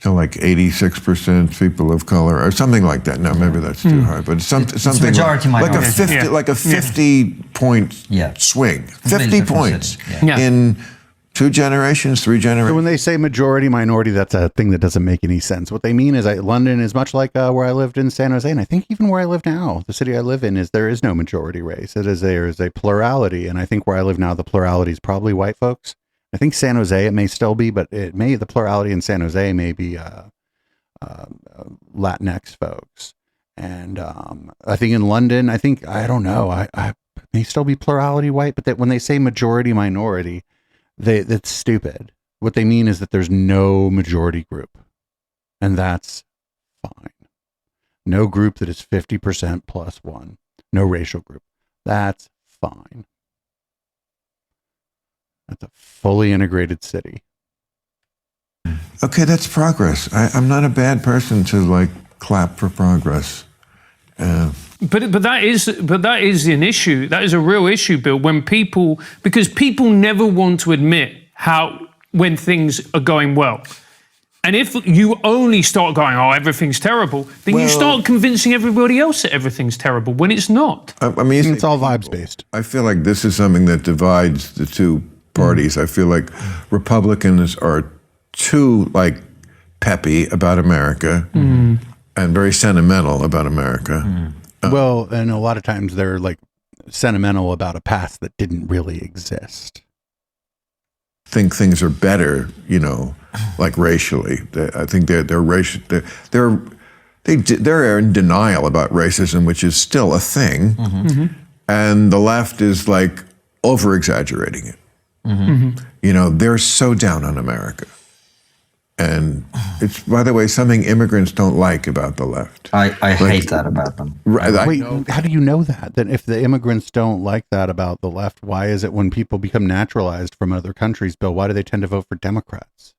to 86% people of color, or something like that. No, maybe that's too high, but something majority minority. like a 50-point swing, 50 points in 2 generations, 3 generations. So when they say majority minority, that's a thing that doesn't make any sense. What they mean is London is much like where I lived in San Jose, and I think even where I live now, the city I live in, there is no majority race. There is a plurality, and I think where I live now, the plurality is probably white folks. I think San Jose, it may still be, but the plurality in San Jose may be Latinx folks. And I think in London, I don't know, I may still be plurality white, but that when they say majority minority, that's stupid. What they mean is that there's no majority group, and that's fine. No group that is 50% plus one. No racial group. That's fine. That's a fully integrated city. Okay, that's progress. I'm not a bad person to clap for progress. But that is an issue. That is a real issue, Bill. Because people never want to admit when things are going well. And if you only start going, oh, everything's terrible, then you start convincing everybody else that everything's terrible when it's not. I mean, it's all vibes based. I feel like this is something that divides the two parties. I feel like Republicans are too like peppy about America and very sentimental about America. Well, and a lot of times they're like sentimental about a past that didn't really exist. Think things are better, you know, like racially. I think they're racial. They're in denial about racism, which is still a thing, and the left is like over exaggerating it. You know, they're so down on America, and it's, by the way, something immigrants don't like about the left. I hate that about them. Wait, how do you know that? That if the immigrants don't like that about the left, why is it when people become naturalized from other countries, Bill, why do they tend to vote for Democrats?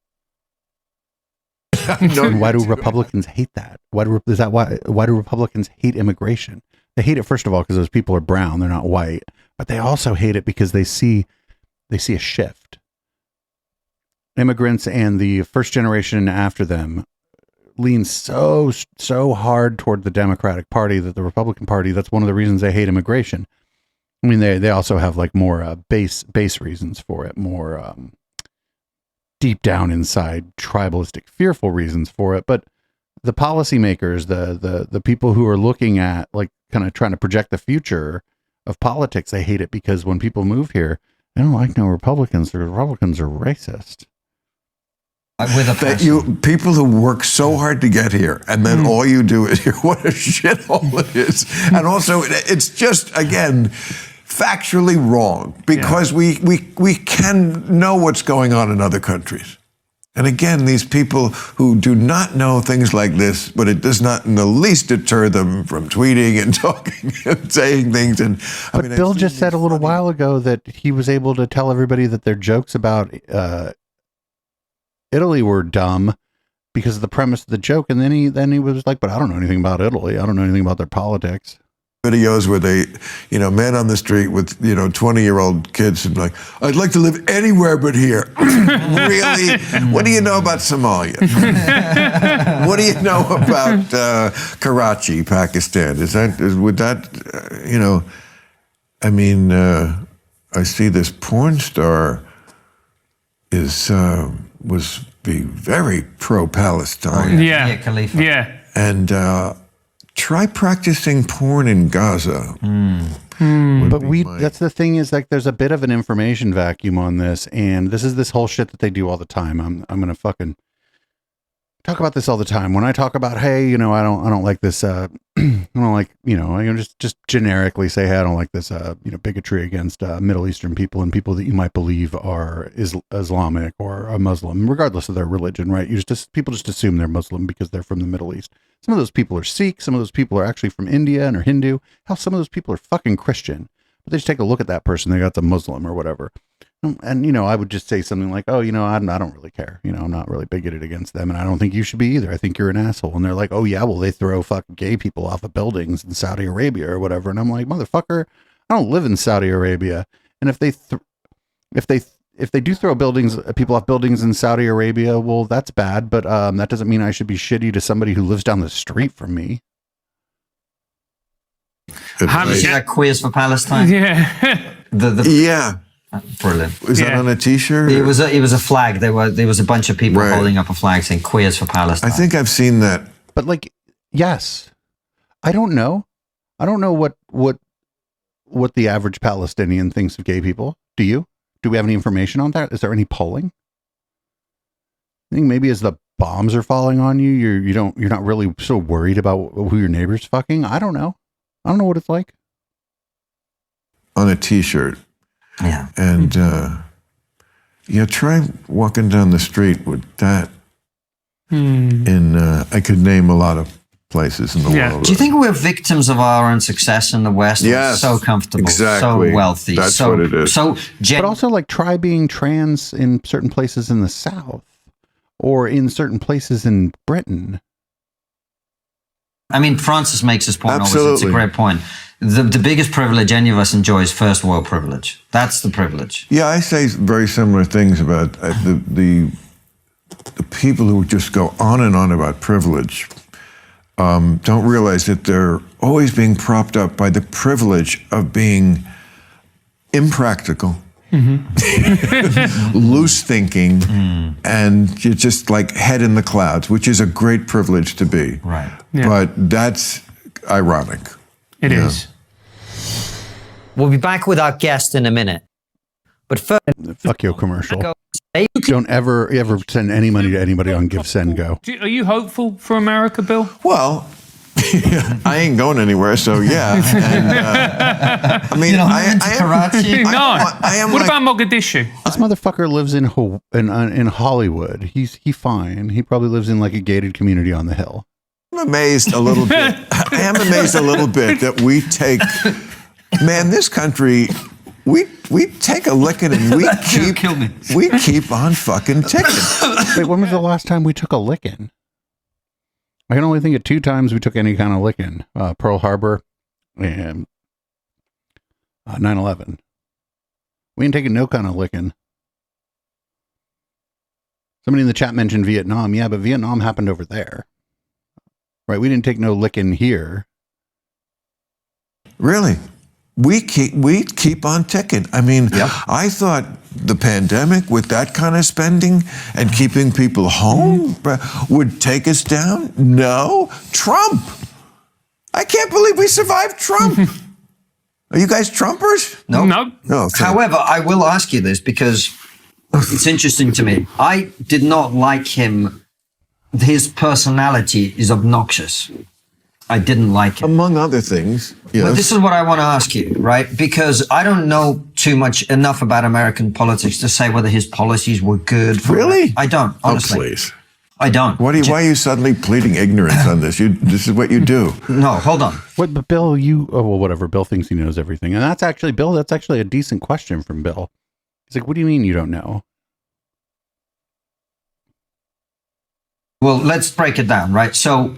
And why do Republicans hate that? Why do Republicans hate immigration? They hate it, first of all, because those people are brown, they're not white, but they also hate it because they see a shift. Immigrants and the first generation after them lean so hard toward the Democratic Party that the Republican Party, that's one of the reasons they hate immigration. I mean, they also have like more base reasons for it, more deep down inside tribalistic, fearful reasons for it. But the policymakers, the people who are looking at like kind of trying to project the future of politics, they hate it because when people move here, they don't like no Republicans. The Republicans are racist. With a passion. People who work so hard to get here, and then all you do is hear what a shithole it is. And also, it's just, again, factually wrong, because we can know what's going on in other countries. And again, these people who do not know things like this, but it does not in the least deter them from tweeting and talking and saying things. And but Bill just said a little while ago that he was able to tell everybody that their jokes about Italy were dumb because of the premise of the joke, and then he was like, but I don't know anything about Italy. I don't know anything about their politics. Videos where they, you know, man on the street with, you know, 20-year-old kids and like, I'd like to live anywhere but here. Really? What do you know about Somalia? What do you know about Karachi, Pakistan? Would that, you know, I mean, I see this porn star was being very pro-Palestine. Yeah. Khalifa. Yeah. And try practicing porn in Gaza. But that's the thing, is like there's a bit of an information vacuum on this, and this is this whole shit that they do all the time. I'm gonna fucking talk about this all the time. When I talk about, hey, you know, I don't like this I don't like, you know, I can just generically say, hey, I don't like this you know, bigotry against Middle Eastern people and people that you might believe are Islamic or a Muslim, regardless of their religion, right? People just assume they're Muslim because they're from the Middle East. Some of those people are Sikh, some of those people are actually from India and are Hindu. Hell, some of those people are fucking Christian. But they just take a look at that person, they got the Muslim or whatever. And, you know, I would just say something like, oh, you know, I don't really care. You know, I'm not really bigoted against them, and I don't think you should be either. I think you're an asshole. And they're like, oh, yeah, well, they throw fucking gay people off of buildings in Saudi Arabia or whatever. And I'm like, motherfucker, I don't live in Saudi Arabia. And if they do throw people off buildings in Saudi Arabia, well, that's bad. But that doesn't mean I should be shitty to somebody who lives down the street from me. Have you seen that Queers for Palestine? Yeah. Yeah. Brilliant. Was that on a T-shirt? It was a flag. There was a bunch of people holding up a flag saying "Queers for Palestine." I think I've seen that. But like, yes, I don't know what the average Palestinian thinks of gay people. Do you? Do we have any information on that? Is there any polling? I think maybe as the bombs are falling on you, you're not really so worried about who your neighbor's fucking. I don't know. I don't know what it's like. On a T-shirt. Yeah. And, try walking down the street with that. I could name a lot of places in the world. Do you think we're victims of our own success in the West? Yes. We're so comfortable, exactly. so wealthy. That's what it is. But also, like, try being trans in certain places in the South or in certain places in Britain. I mean, Francis makes this point. Absolutely. Always. It's a great point. The biggest privilege any of us enjoy is first world privilege. That's the privilege. Yeah, I say very similar things about the the people who just go on and on about privilege don't realize that they're always being propped up by the privilege of being impractical, loose thinking, and you're just like head in the clouds, which is a great privilege to be. Right. Yeah. But that's ironic. It is. We'll be back with our guest in a minute. But first, Fuck your commercial. Don't ever send any money to anybody on Give Send Go. Are you hopeful for America, Bill? Well, I ain't going anywhere, so yeah. And, I mean, I am. No. I am. What like, about Mogadishu? This motherfucker lives in Hollywood. He's fine. He probably lives in like a gated community on the hill. I'm amazed a little bit. I am amazed a little bit that we take, man, this country. We take a licking and we keep on fucking ticking. Wait, when was the last time we took a licking? I can only think of 2 times we took any kind of licking. Pearl Harbor and 9/11. We ain't taking no kind of licking. Somebody in the chat mentioned Vietnam. Yeah, but Vietnam happened over there. Right? We didn't take no licking here. Really? We keep on ticking. I mean, I thought the pandemic with that kind of spending and keeping people home would take us down. No, Trump. I can't believe we survived Trump. Are you guys Trumpers? No. No. However, I will ask you this because it's interesting to me. I did not like him. His personality is obnoxious. I didn't like him. Among other things, yes. But this is what I want to ask you, right? Because I don't know enough about American politics to say whether his policies were good. Really? I don't, honestly. Oh, please. I don't. Why are you suddenly pleading ignorance on this? This is what you do. No, hold on. What, but Bill, whatever. Bill thinks he knows everything. And that's actually a decent question from Bill. He's like, what do you mean you don't know? Well, let's break it down, right? So,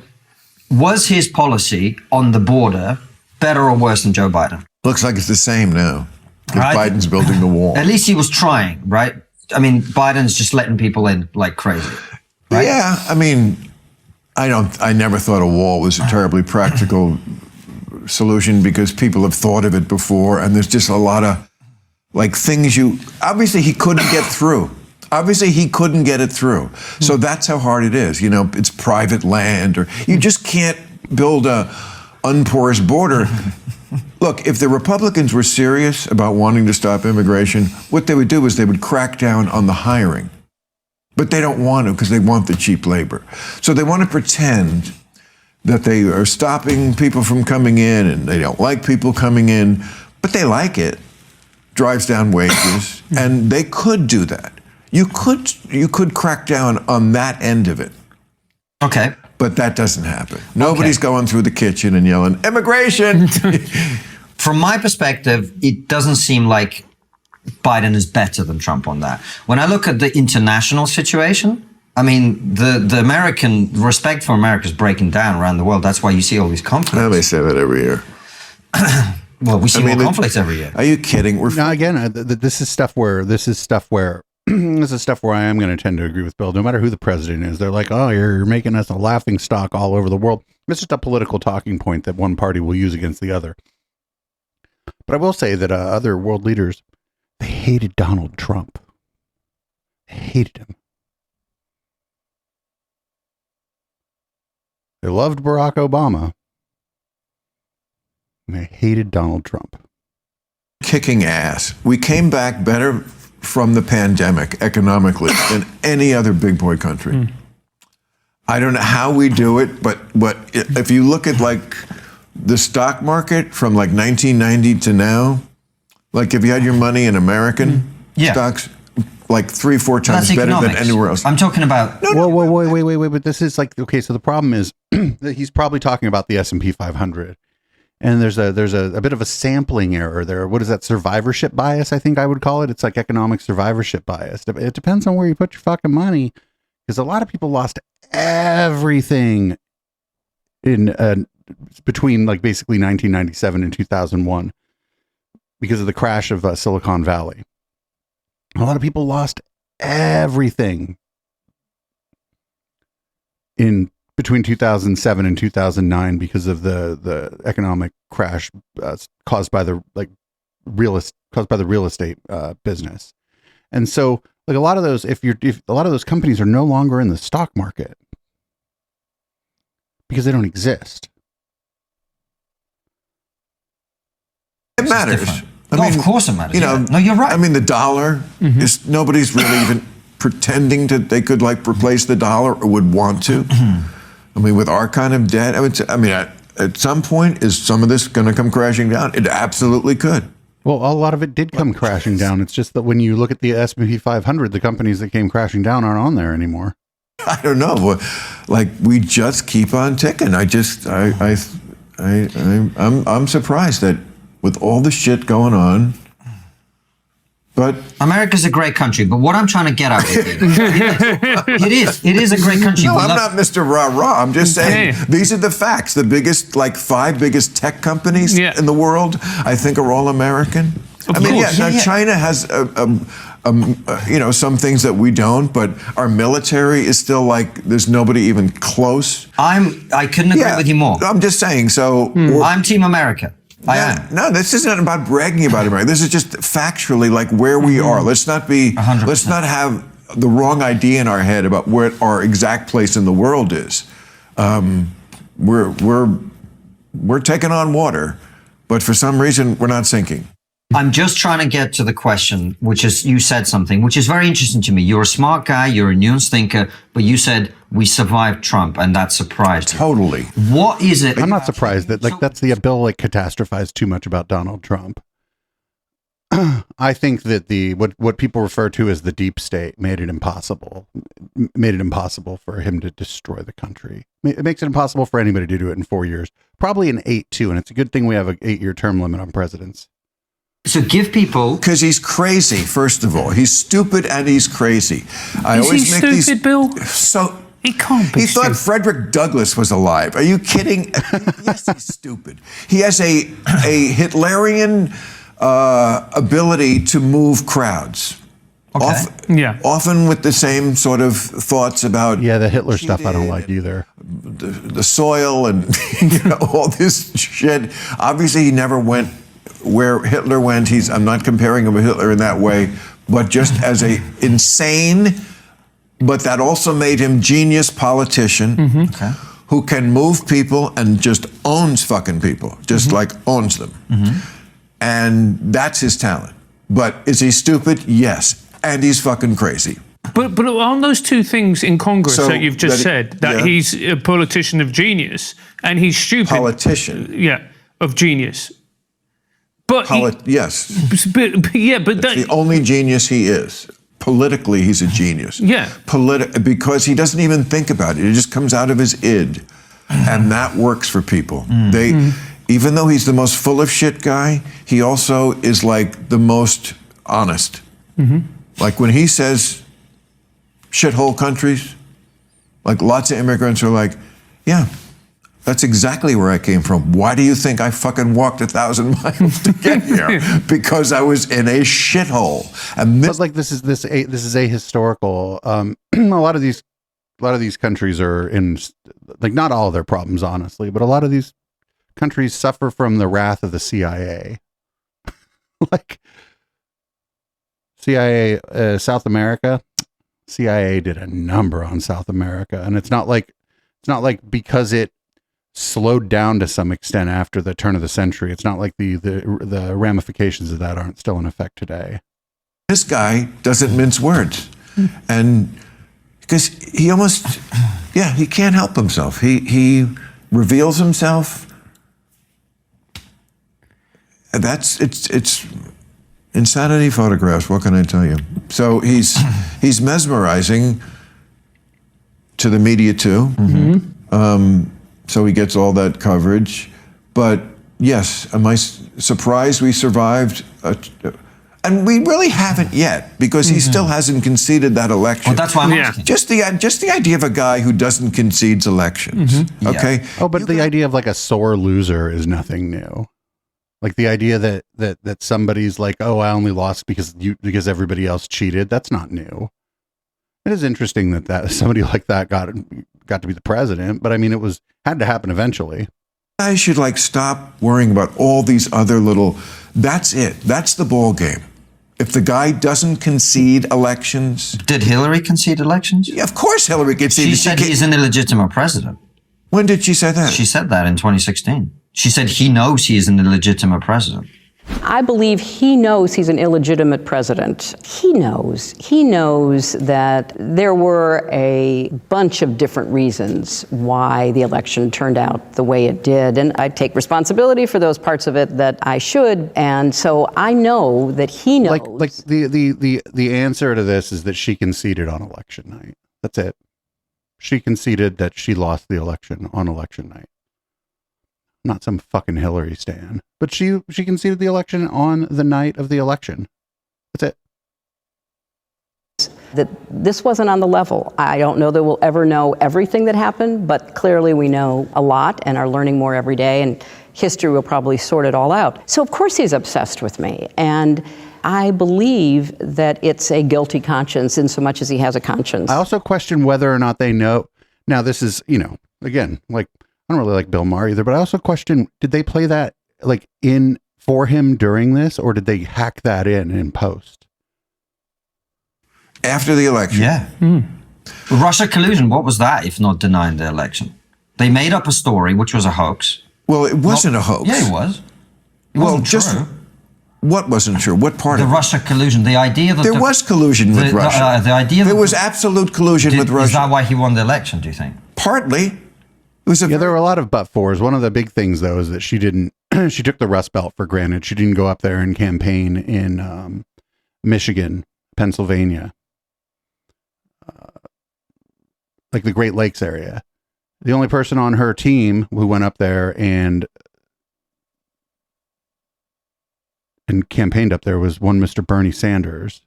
was his policy on the border better or worse than Joe Biden? Looks like it's the same now. Because Right. Biden's building the wall. At least he was trying, right? I mean, Biden's just letting people in like crazy. Right? Yeah, I mean, I never thought a wall was a terribly practical solution because people have thought of it before, and there's just a lot of like things obviously he couldn't get through. Obviously, he couldn't get it through. So that's how hard it is. You know, it's private land, or you just can't build a unporous border. Look, if the Republicans were serious about wanting to stop immigration, what they would do is they would crack down on the hiring. But they don't want to because they want the cheap labor. So they want to pretend that they are stopping people from coming in and they don't like people coming in, but they like it. Drives down wages, and they could do that. You could crack down on that end of it. Okay. But that doesn't happen. Nobody's going through the kitchen and yelling, immigration! From my perspective, it doesn't seem like Biden is better than Trump on that. When I look at the international situation, I mean, the American respect for America is breaking down around the world. That's why you see all these conflicts. Well, they say that every year. Well, we see more conflicts every year. Are you kidding? Now, again, this is stuff where this is stuff where I am going to tend to agree with Bill. No matter who the president is, they're like, oh, you're making us a laughing stock all over the world. It's just a political talking point that one party will use against the other. But I will say that other world leaders, they hated Donald Trump. They hated him. They loved Barack Obama. And they hated Donald Trump. Kicking ass. We came back better from the pandemic economically than any other big boy country. I don't know how we do it, but if you look at like the stock market from like 1990 to now, like if you had your money in American stocks, like 3-4 times That's better economics. than anywhere else. I'm talking about. Wait. But this is like, okay, so the problem is that he's probably talking about the S&P 500. And there's a bit of a sampling error there. What is that? Survivorship bias, I think I would call it. It's like economic survivorship bias. It depends on where you put your fucking money, because a lot of people lost everything in between like basically 1997 and 2001 because of the crash of Silicon Valley. A lot of people lost everything in between 2007 and 2009 because of the economic crash caused by the real estate business. And so like a lot of those if a lot of those companies are no longer in the stock market because they don't exist. It matters. Of course it matters. You know, no, you're right. I mean, the dollar is nobody's really even pretending they could like replace the dollar or would want to. I mean, with our kind of debt, I mean, at some point, is some of this going to come crashing down? It absolutely could. Well, a lot of it did come crashing down. It's just that when you look at the S&P 500, the companies that came crashing down aren't on there anymore. I don't know. Like we just keep on ticking. I'm surprised that with all the shit going on. But America's a great country, but what I'm trying to get at with you, it is a great country. No, I'm not Mr. Rah-Rah. I'm just saying these are the facts. The biggest, like 5 biggest tech companies in the world, I think, are all American. China has, some things that we don't, but our military is still like there's nobody even close. I couldn't agree with you more. I'm just saying. So I'm Team America. I am. No, this isn't about bragging about America. This is just factually like where we are. Let's not be. 100%. Let's not have the wrong idea in our head about where our exact place in the world is. We're taking on water, but for some reason we're not sinking. I'm just trying to get to the question, which is, you said something, which is very interesting to me. You're a smart guy, you're a nuanced thinker, but you said we survived Trump, and that surprised you. Totally. What is it? I'm not surprised that that's the bill catastrophized too much about Donald Trump. I think that what people refer to as the deep state made it impossible for him to destroy the country. It makes it impossible for anybody to do it in 4 years, probably in 8 too. And it's a good thing we have an 8-year term limit on presidents. So give people... Because he's crazy, first of all. He's stupid and he's crazy. Is he stupid, Bill? So... He can't be. He thought Frederick Douglass was alive. Are you kidding? Yes, he's stupid. He has a Hitlerian ability to move crowds. Okay. Often with the same sort of thoughts about... Yeah, the Hitler stuff I don't like either. The soil and all this shit. Obviously, he never went where Hitler went. I'm not comparing him with Hitler in that way, but just as a insane, but that also made him genius politician who can move people and just owns fucking people, just like owns them. And that's his talent. But is he stupid? Yes. And he's fucking crazy. But on those two things in Congress that you've just said, that he's a politician of genius and he's stupid. Politician. Yeah, of genius. But yes. But that's the only genius he is. Politically, he's a genius. Yeah. Because he doesn't even think about it. It just comes out of his id. And that works for people. Even though he's the most full of shit guy, he also is like the most honest. Like when he says shithole countries, like lots of immigrants are like, yeah, that's exactly where I came from. Why do you think I fucking walked 1,000 miles to get here? Because I was in a shithole. And this is ahistorical. A lot of these countries are in, like, not all of their problems, honestly, but a lot of these countries suffer from the wrath of the CIA. Like CIA, South America. CIA did a number on South America, and it's not like because it slowed down to some extent after the turn of the century. It's not like the ramifications of that aren't still in effect today. This guy doesn't mince words, and because he almost, he can't help himself. He reveals himself. It's insanity photographs. What can I tell you? So he's mesmerizing to the media too. So he gets all that coverage. But yes, am I surprised we survived? And we really haven't yet, because he still hasn't conceded that election. Well, that's why I'm asking. Just the idea of a guy who doesn't concede elections. Okay. Oh, but the idea of like a sore loser is nothing new. Like the idea that somebody's like, oh, I only lost because everybody else cheated. That's not new. It is interesting that somebody like that got got to be the president, but I mean, had to happen eventually. I should stop worrying about all these other little. That's it. That's the ball game. If the guy doesn't concede elections, did Hillary concede elections? Yeah, of course, Hillary conceded. She said he's an illegitimate president. When did she say that? She said that in 2016. She said he knows he is an illegitimate president. I believe he knows he's an illegitimate president. He knows that there were a bunch of different reasons why the election turned out the way it did. And I take responsibility for those parts of it that I should. And so I know that he knows. Like the answer to this is that she conceded on election night. That's it. She conceded that she lost the election on election night. Not some fucking Hillary stan, but she conceded the election on the night of the election. That's it. That this wasn't on the level. I don't know that we'll ever know everything that happened, but clearly we know a lot and are learning more every day, and history will probably sort it all out. So of course he's obsessed with me, and I believe that it's a guilty conscience in so much as he has a conscience. I also question whether or not they know. Now this is, again, I don't really like Bill Maher either, but I also question, did they play that in for him during this, or did they hack that in post? After the election. Yeah. Russia collusion, what was that if not denying the election? They made up a story, which was a hoax. Well, it wasn't a hoax. Yeah, it was. It well, wasn't just true. What wasn't true? What part the of it? Russia collusion, the idea that there was collusion with Russia. The idea there was absolute collusion with Russia. Is that why he won the election, do you think? Partly. There were a lot of but-fors. One of the big things, though, is that she didn't. She took the Rust Belt for granted. She didn't go up there and campaign in Michigan, Pennsylvania, like the Great Lakes area. The only person on her team who went up there and campaigned up there was one Mr. Bernie Sanders.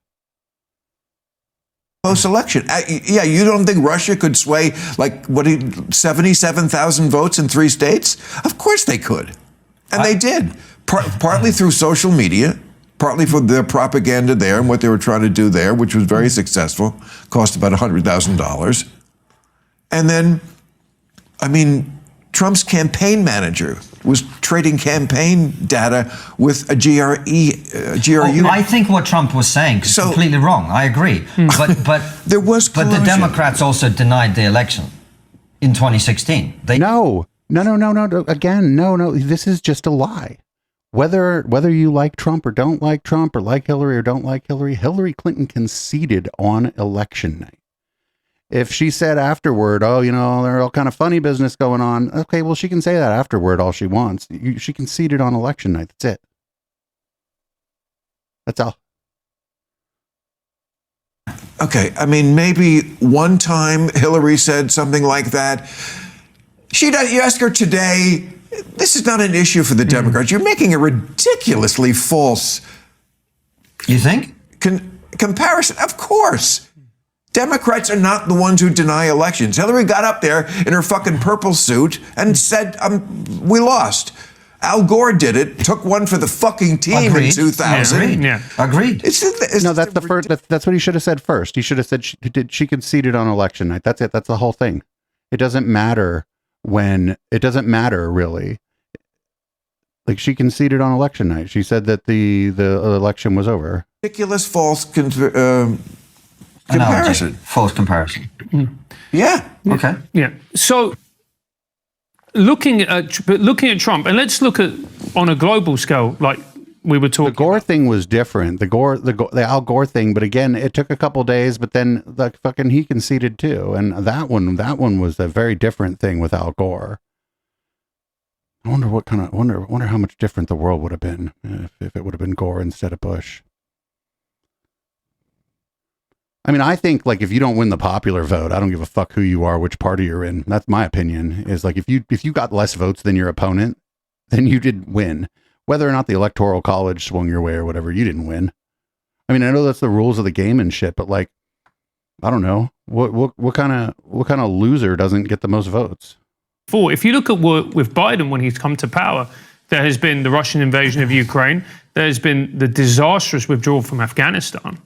Post-election. Yeah, you don't think Russia could sway 77,000 votes in 3 states? Of course they could. And they did. Partly through social media, partly for their propaganda there and what they were trying to do there, which was very successful, cost about $100,000. And then, Trump's campaign manager was trading campaign data with a GRU. I think what Trump was saying is completely wrong. I agree. But there was collusion. But the Democrats also denied the election in 2016. No. Again, no. This is just a lie. Whether you like Trump or don't like Trump, or like Hillary or don't like Hillary, Hillary Clinton conceded on election night. If she said afterward, there's all kind of funny business going on. Okay, well, she can say that afterward all she wants. She conceded on election night. That's it. That's all. Okay, maybe one time Hillary said something like that. You ask her today, this is not an issue for the Democrats. You're making a ridiculously false... You think? Comparison. Of course. Democrats are not the ones who deny elections. Hillary got up there in her fucking purple suit and said, we lost. Al Gore did it, took one for the fucking team in 2000. Agreed. That's what he should have said first. He should have said she conceded on election night. That's it. That's the whole thing. It doesn't matter really. She conceded on election night. She said that the election was over. Ridiculous false comparison. False comparison. Yeah. Okay. Yeah. So looking at Trump, and let's look at on a global scale, like we were talking. The Gore thing was different. The Al Gore thing, but again, it took a couple days. But then he conceded too, and that one was a very different thing with Al Gore. I wonder how much different the world would have been if it would have been Gore instead of Bush. I think if you don't win the popular vote, I don't give a fuck who you are, which party you're in. That's my opinion. Is if you got less votes than your opponent, then you didn't win. Whether or not the Electoral College swung your way or whatever, you didn't win. I know that's the rules of the game and shit, but I don't know what kind of loser doesn't get the most votes. If you look at with Biden when he's come to power, there has been the Russian invasion of Ukraine. There has been the disastrous withdrawal from Afghanistan.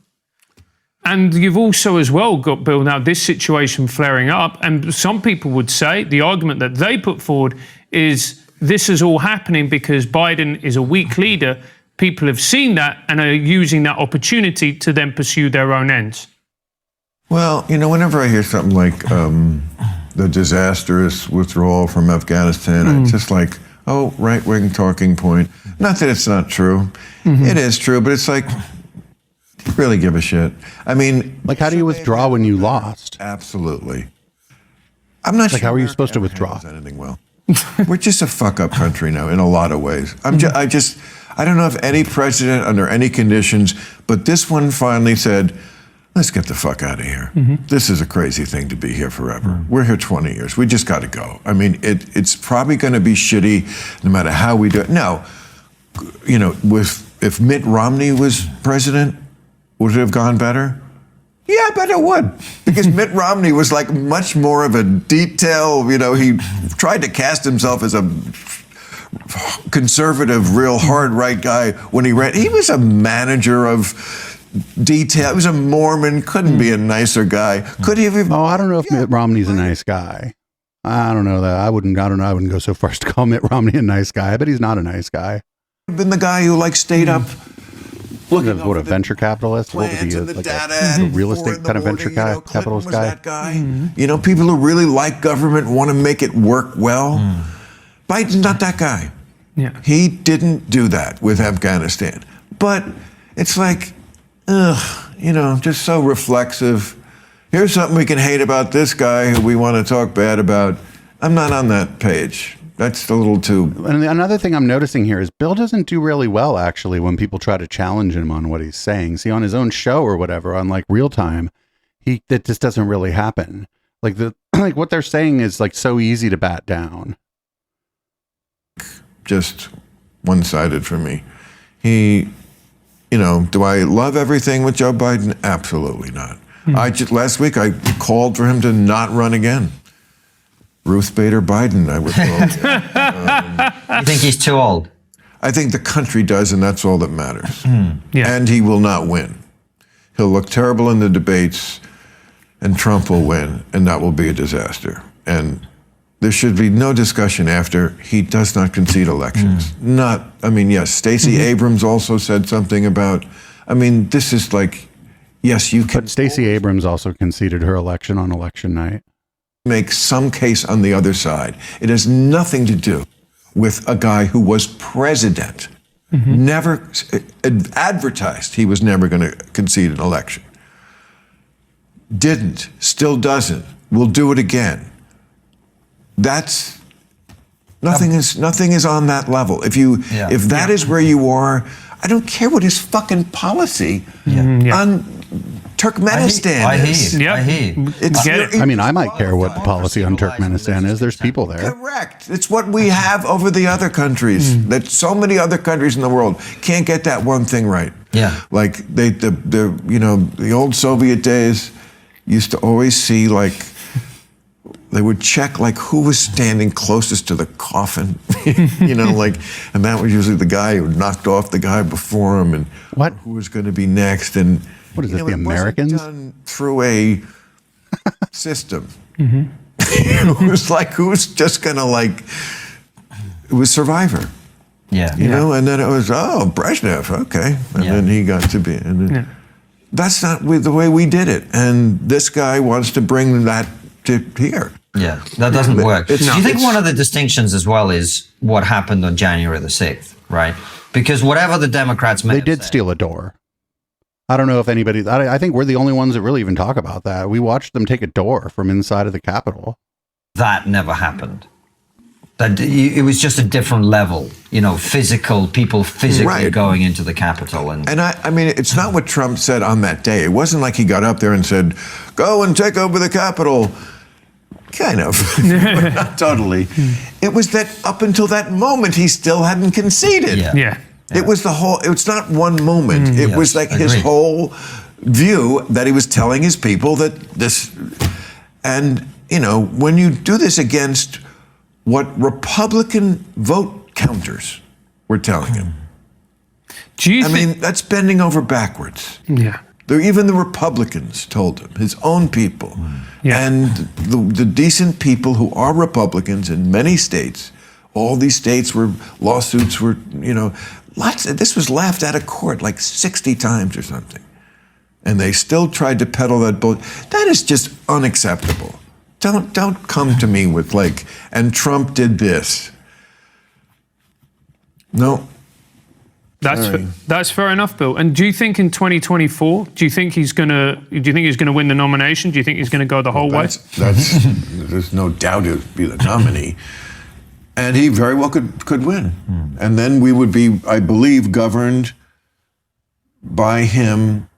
And you've also as well got, Bill, now this situation flaring up, and some people would say the argument that they put forward is this is all happening because Biden is a weak leader. People have seen that and are using that opportunity to then pursue their own ends. Well, whenever I hear something like the disastrous withdrawal from Afghanistan, it's just like, oh, right-wing talking point. Not that it's not true. It is true, but it's like, really give a shit. I mean, like, how do you withdraw when you lost? Absolutely. I'm not sure. How are you supposed to withdraw? Anything well. We're just a fuck-up country now in a lot of ways. I don't know if any president under any conditions, but this one finally said, let's get the fuck out of here. This is a crazy thing to be here forever. We're here 20 years. We just got to go. I mean, it's probably going to be shitty no matter how we do it. Now, if Mitt Romney was president, would it have gone better? Yeah, I bet it would. Because Mitt Romney was like much more of a detail, he tried to cast himself as a conservative, real hard right guy when he ran. He was a manager of detail. He was a Mormon, couldn't be a nicer guy. Could he have? Oh, I don't know if Mitt Romney's a nice guy. I don't know that. I wouldn't go so far as to call Mitt Romney a nice guy, but he's not a nice guy. Been the guy who stayed up. What, a venture capitalist? What was he? A real estate kind of venture capitalist guy? That guy. People who really like government want to make it work well. Biden's not that guy. Yeah. He didn't do that with Afghanistan. But it's like, just so reflexive. Here's something we can hate about this guy who we want to talk bad about. I'm not on that page. That's a little too... And another thing I'm noticing here is Bill doesn't do really well, actually, when people try to challenge him on what he's saying. See, on his own show or whatever, on Real Time, that just doesn't really happen. Like what they're saying is so easy to bat down. Just one-sided for me. Do I love everything with Joe Biden? Absolutely not. Last week I called for him to not run again. Ruth Bader Biden, I would call. You think he's too old? I think the country does, and that's all that matters. Yeah. And he will not win. He'll look terrible in the debates, and Trump will win, and that will be a disaster. And there should be no discussion after he does not concede elections. Yes, Stacey Abrams also said something about, this is yes, you can. But Stacey Abrams also conceded her election on election night. Make some case on the other side. It has nothing to do with a guy who was president, never advertised he was never going to concede an election. Didn't, still doesn't, will do it again. That's nothing is on that level. If that is where you are, I don't care what his fucking policy on Turkmenistan I is. hear you. I might care what the policy on Turkmenistan is. There's people there. Correct. It's what we have over the other countries. That so many other countries in the world can't get that one thing right. Yeah. Like the old Soviet days used to always see they would check who was standing closest to the coffin, and that was usually the guy who knocked off the guy before him, and who was going to be next. And what is it, the Americans? It wasn't done through a system. It was who's just going to it was Survivor. Yeah. And then it was, Brezhnev, okay. And then he got to be, and then, that's not the way we did it. And this guy wants to bring that to here. Yeah, that doesn't work. Do you think one of the distinctions as well is what happened on January the 6th, right? Because whatever the Democrats may They did steal a door. I don't know if anybody... I think we're the only ones that really even talk about that. We watched them take a door from inside of the Capitol. That never happened. It was just a different level, people physically going into the Capitol. And it's not what Trump said on that day. It wasn't like he got up there and said, go and take over the Capitol. Kind of, but not totally. It was that up until that moment, he still hadn't conceded. Yeah. It was the whole, it's not one moment. It was his whole view that he was telling his people that this, and, when you do this against what Republican vote counters were telling him, do you think, that's bending over backwards. Yeah. Even the Republicans told him, his own people. Yeah. And the decent people who are Republicans in many states, all these states where lawsuits were, this was laughed out of court like 60 times or something. And they still tried to peddle that boat. That is just unacceptable. Don't come to me with and Trump did this. No. That's fair enough, Bill. And do you think in 2024, do you think he's gonna win the nomination? Do you think he's gonna go the whole way? There's no doubt he'll be the nominee. And he very well could win. And then we would be, I believe, governed by him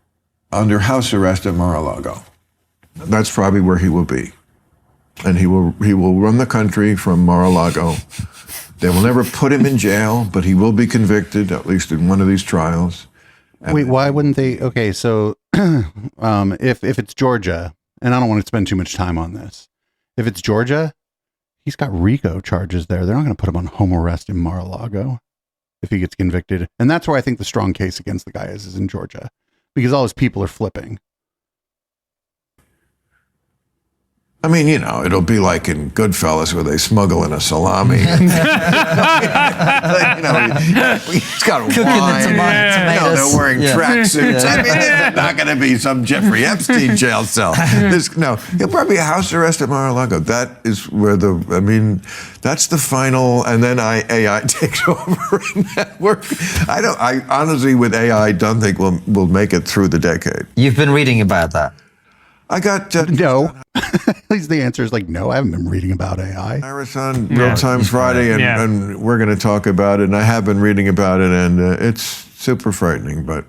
under house arrest at Mar-a-Lago. That's probably where he will be. And he will run the country from Mar-a-Lago. They will never put him in jail, but he will be convicted, at least in one of these trials. Wait, why wouldn't they? Okay, so if it's Georgia, and I don't want to spend too much time on this, if it's Georgia, he's got RICO charges there. They're not going to put him on home arrest in Mar-a-Lago if he gets convicted. And that's where I think the strong case against the guy is in Georgia, because all his people are flipping. I mean, it'll be like in Goodfellas where they smuggle in a salami. He's got Cooking wine. the tomatoes. They're wearing tracksuits. I mean, this is not going to be some Jeffrey Epstein jail cell. He'll probably be house arrest at Mar-a-Lago. That is where that's the final, and then AI takes over in that work. I honestly, with AI, don't think we'll make it through the decade. You've been reading about that. I got no. At least the answer is no. I haven't been reading about AI. Iris on Real Time Friday, and we're going to talk about it. And I have been reading about it, and it's super frightening. But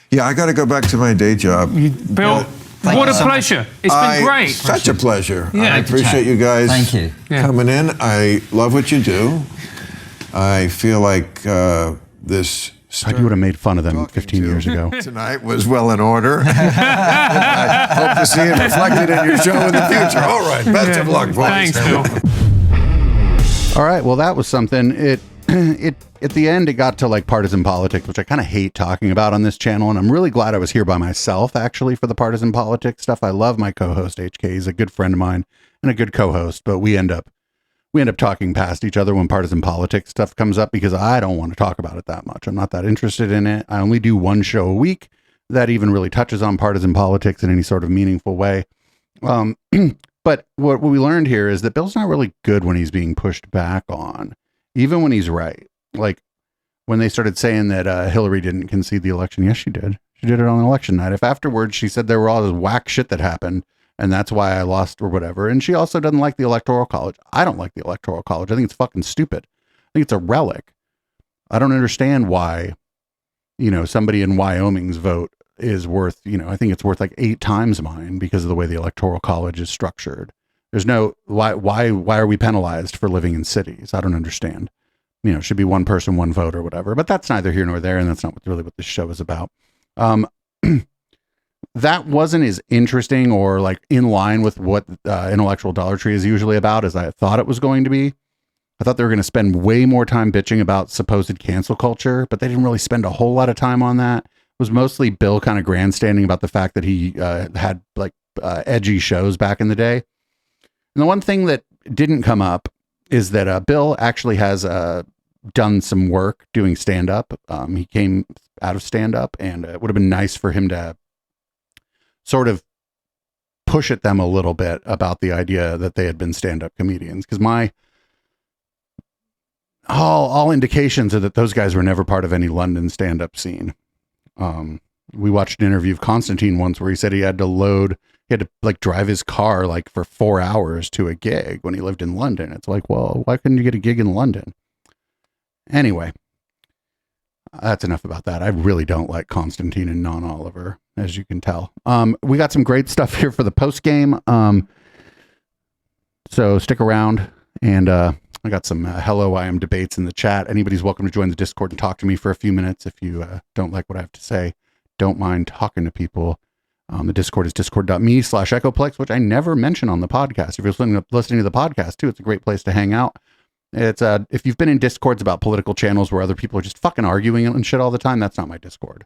yeah, I got to go back to my day job. Bill, what a pleasure! It's been great. Such a pleasure. Yeah. I appreciate you guys coming in. I love what you do. I feel like this. You would have made fun of them 15 years ago. Tonight was well in order. I hope to see it reflected in your show in the future. All right, best of luck, boys. Thanks, Bill. All right, well, that was something. It at the end, it got to partisan politics, which I kind of hate talking about on this channel, and I'm really glad I was here by myself, actually, for the partisan politics stuff. I love my co-host, HK. He's a good friend of mine and a good co-host, but we end up talking past each other when partisan politics stuff comes up because I don't want to talk about it that much. I'm not that interested in it. I only do one show a week that even really touches on partisan politics in any sort of meaningful way. But what we learned here is that Bill's not really good when he's being pushed back on, even when he's right. When they started saying that Hillary didn't concede the election, yes, she did. She did it on election night. If afterwards she said there were all this whack shit that happened, and that's why I lost or whatever. And she also doesn't like the Electoral College. I don't like the Electoral College. I think it's fucking stupid. I think it's a relic. I don't understand why, somebody in Wyoming's vote is worth, I think it's worth 8 times mine because of the way the Electoral College is structured. There's no, why are we penalized for living in cities? I don't understand. It should be one person, one vote or whatever, but that's neither here nor there. And that's not really what this show is about. That wasn't as interesting or in line with what Intellectual Dollar Tree is usually about as I thought it was going to be. I thought they were going to spend way more time bitching about supposed cancel culture, but they didn't really spend a whole lot of time on that. It was mostly Bill kind of grandstanding about the fact that he had edgy shows back in the day. And the one thing that didn't come up is that Bill actually has done some work doing stand-up. He came out of stand-up, and it would have been nice for him to sort of push at them a little bit about the idea that they had been stand-up comedians. Because all indications are that those guys were never part of any London stand-up scene. We watched an interview of Konstantin once where he said he had to drive his car for 4 hours to a gig when he lived in London. It's well, why couldn't you get a gig in London? Anyway, that's enough about that. I really don't like Konstantin and Non-Oliver, as you can tell. We got some great stuff here for the post game. So stick around, and I got some hello I am debates in the chat. Anybody's welcome to join the Discord and talk to me for a few minutes. If you don't like what I have to say, don't mind talking to people. The Discord is discord.me/echoplex, which I never mention on the podcast. If you're listening to the podcast too, it's a great place to hang out. It's if you've been in Discords about political channels where other people are just fucking arguing and shit all the time, that's not my Discord.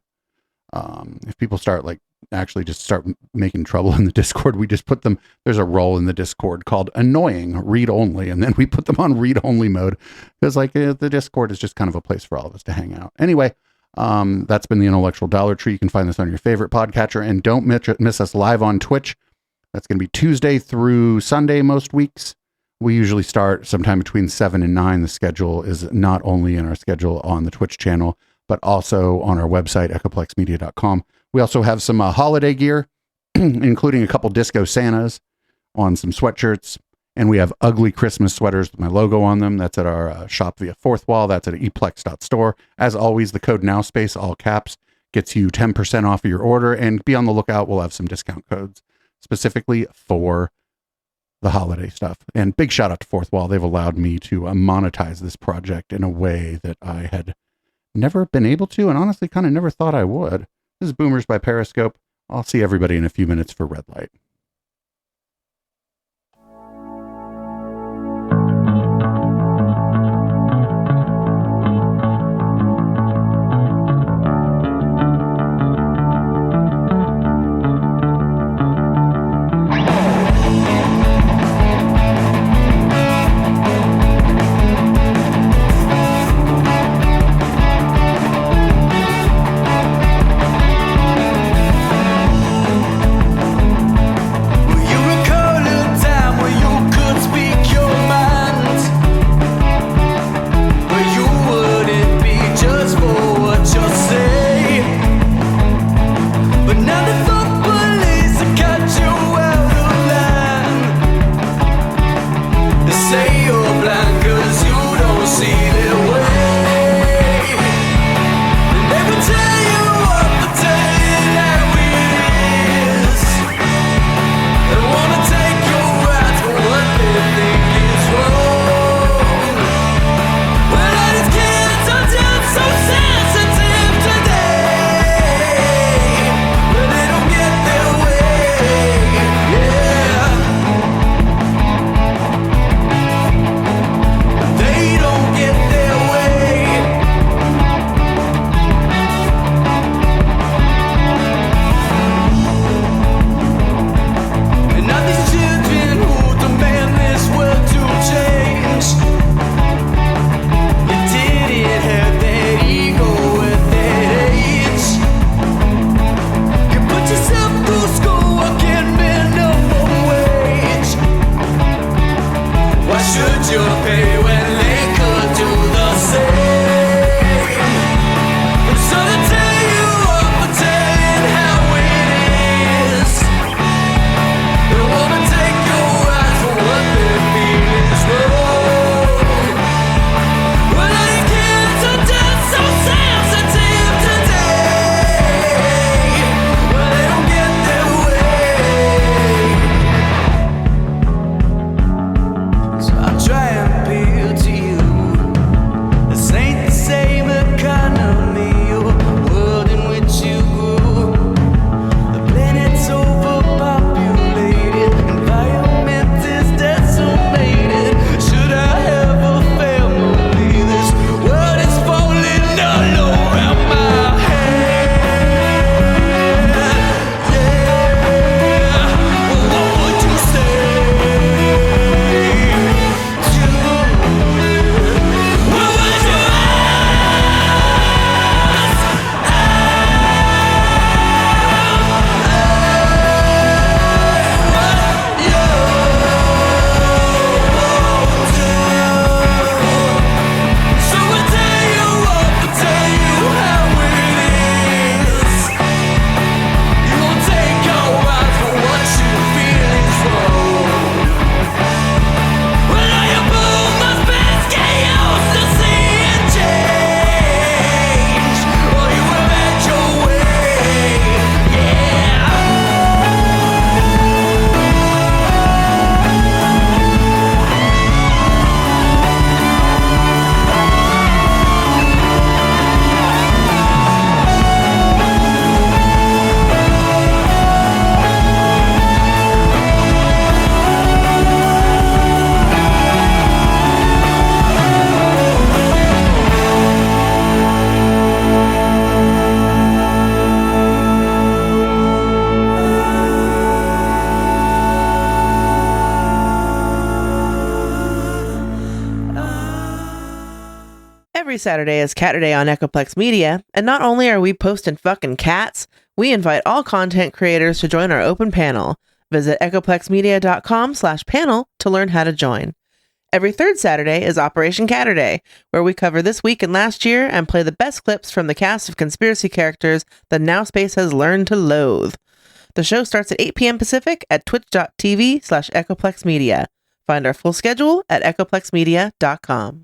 If people start actually just start making trouble in the Discord. We just put them, there's a role in the Discord called annoying read only. And then we put them on read only mode because like the Discord is just kind of a place for all of us to hang out. Anyway, that's been the Intellectual Dollar Tree. You can find this on your favorite podcatcher, and don't miss us live on Twitch. That's going to be Tuesday through Sunday most weeks. We usually start sometime between 7 and 9. The schedule is not only in our schedule on the Twitch channel, but also on our website, echoplexmedia.com. We also have some holiday gear, including a couple Disco Santas on some sweatshirts. And we have ugly Christmas sweaters with my logo on them. That's at our shop via Fourth Wall. That's at eplex.store. As always, the code NOWSPACE, all caps, gets you 10% off of your order. And be on the lookout. We'll have some discount codes specifically for the holiday stuff. And big shout out to Fourth Wall. They've allowed me to monetize this project in a way that I had never been able to, and honestly kind of never thought I would. This is Boomers by Periscope. I'll see everybody in a few minutes for Red Light. Every Saturday is Cat Day on Echoplex Media, and not only are we posting fucking cats, we invite all content creators to join our open panel. Visit echoplexmedia.com/panel to learn how to join. Every third Saturday is Operation Catterday, where we cover this week and last year and play the best clips from the cast of conspiracy characters that Now Space has learned to loathe. The show starts at 8 p.m. Pacific at twitch.tv/echoplexmedia. Find our full schedule at echoplexmedia.com.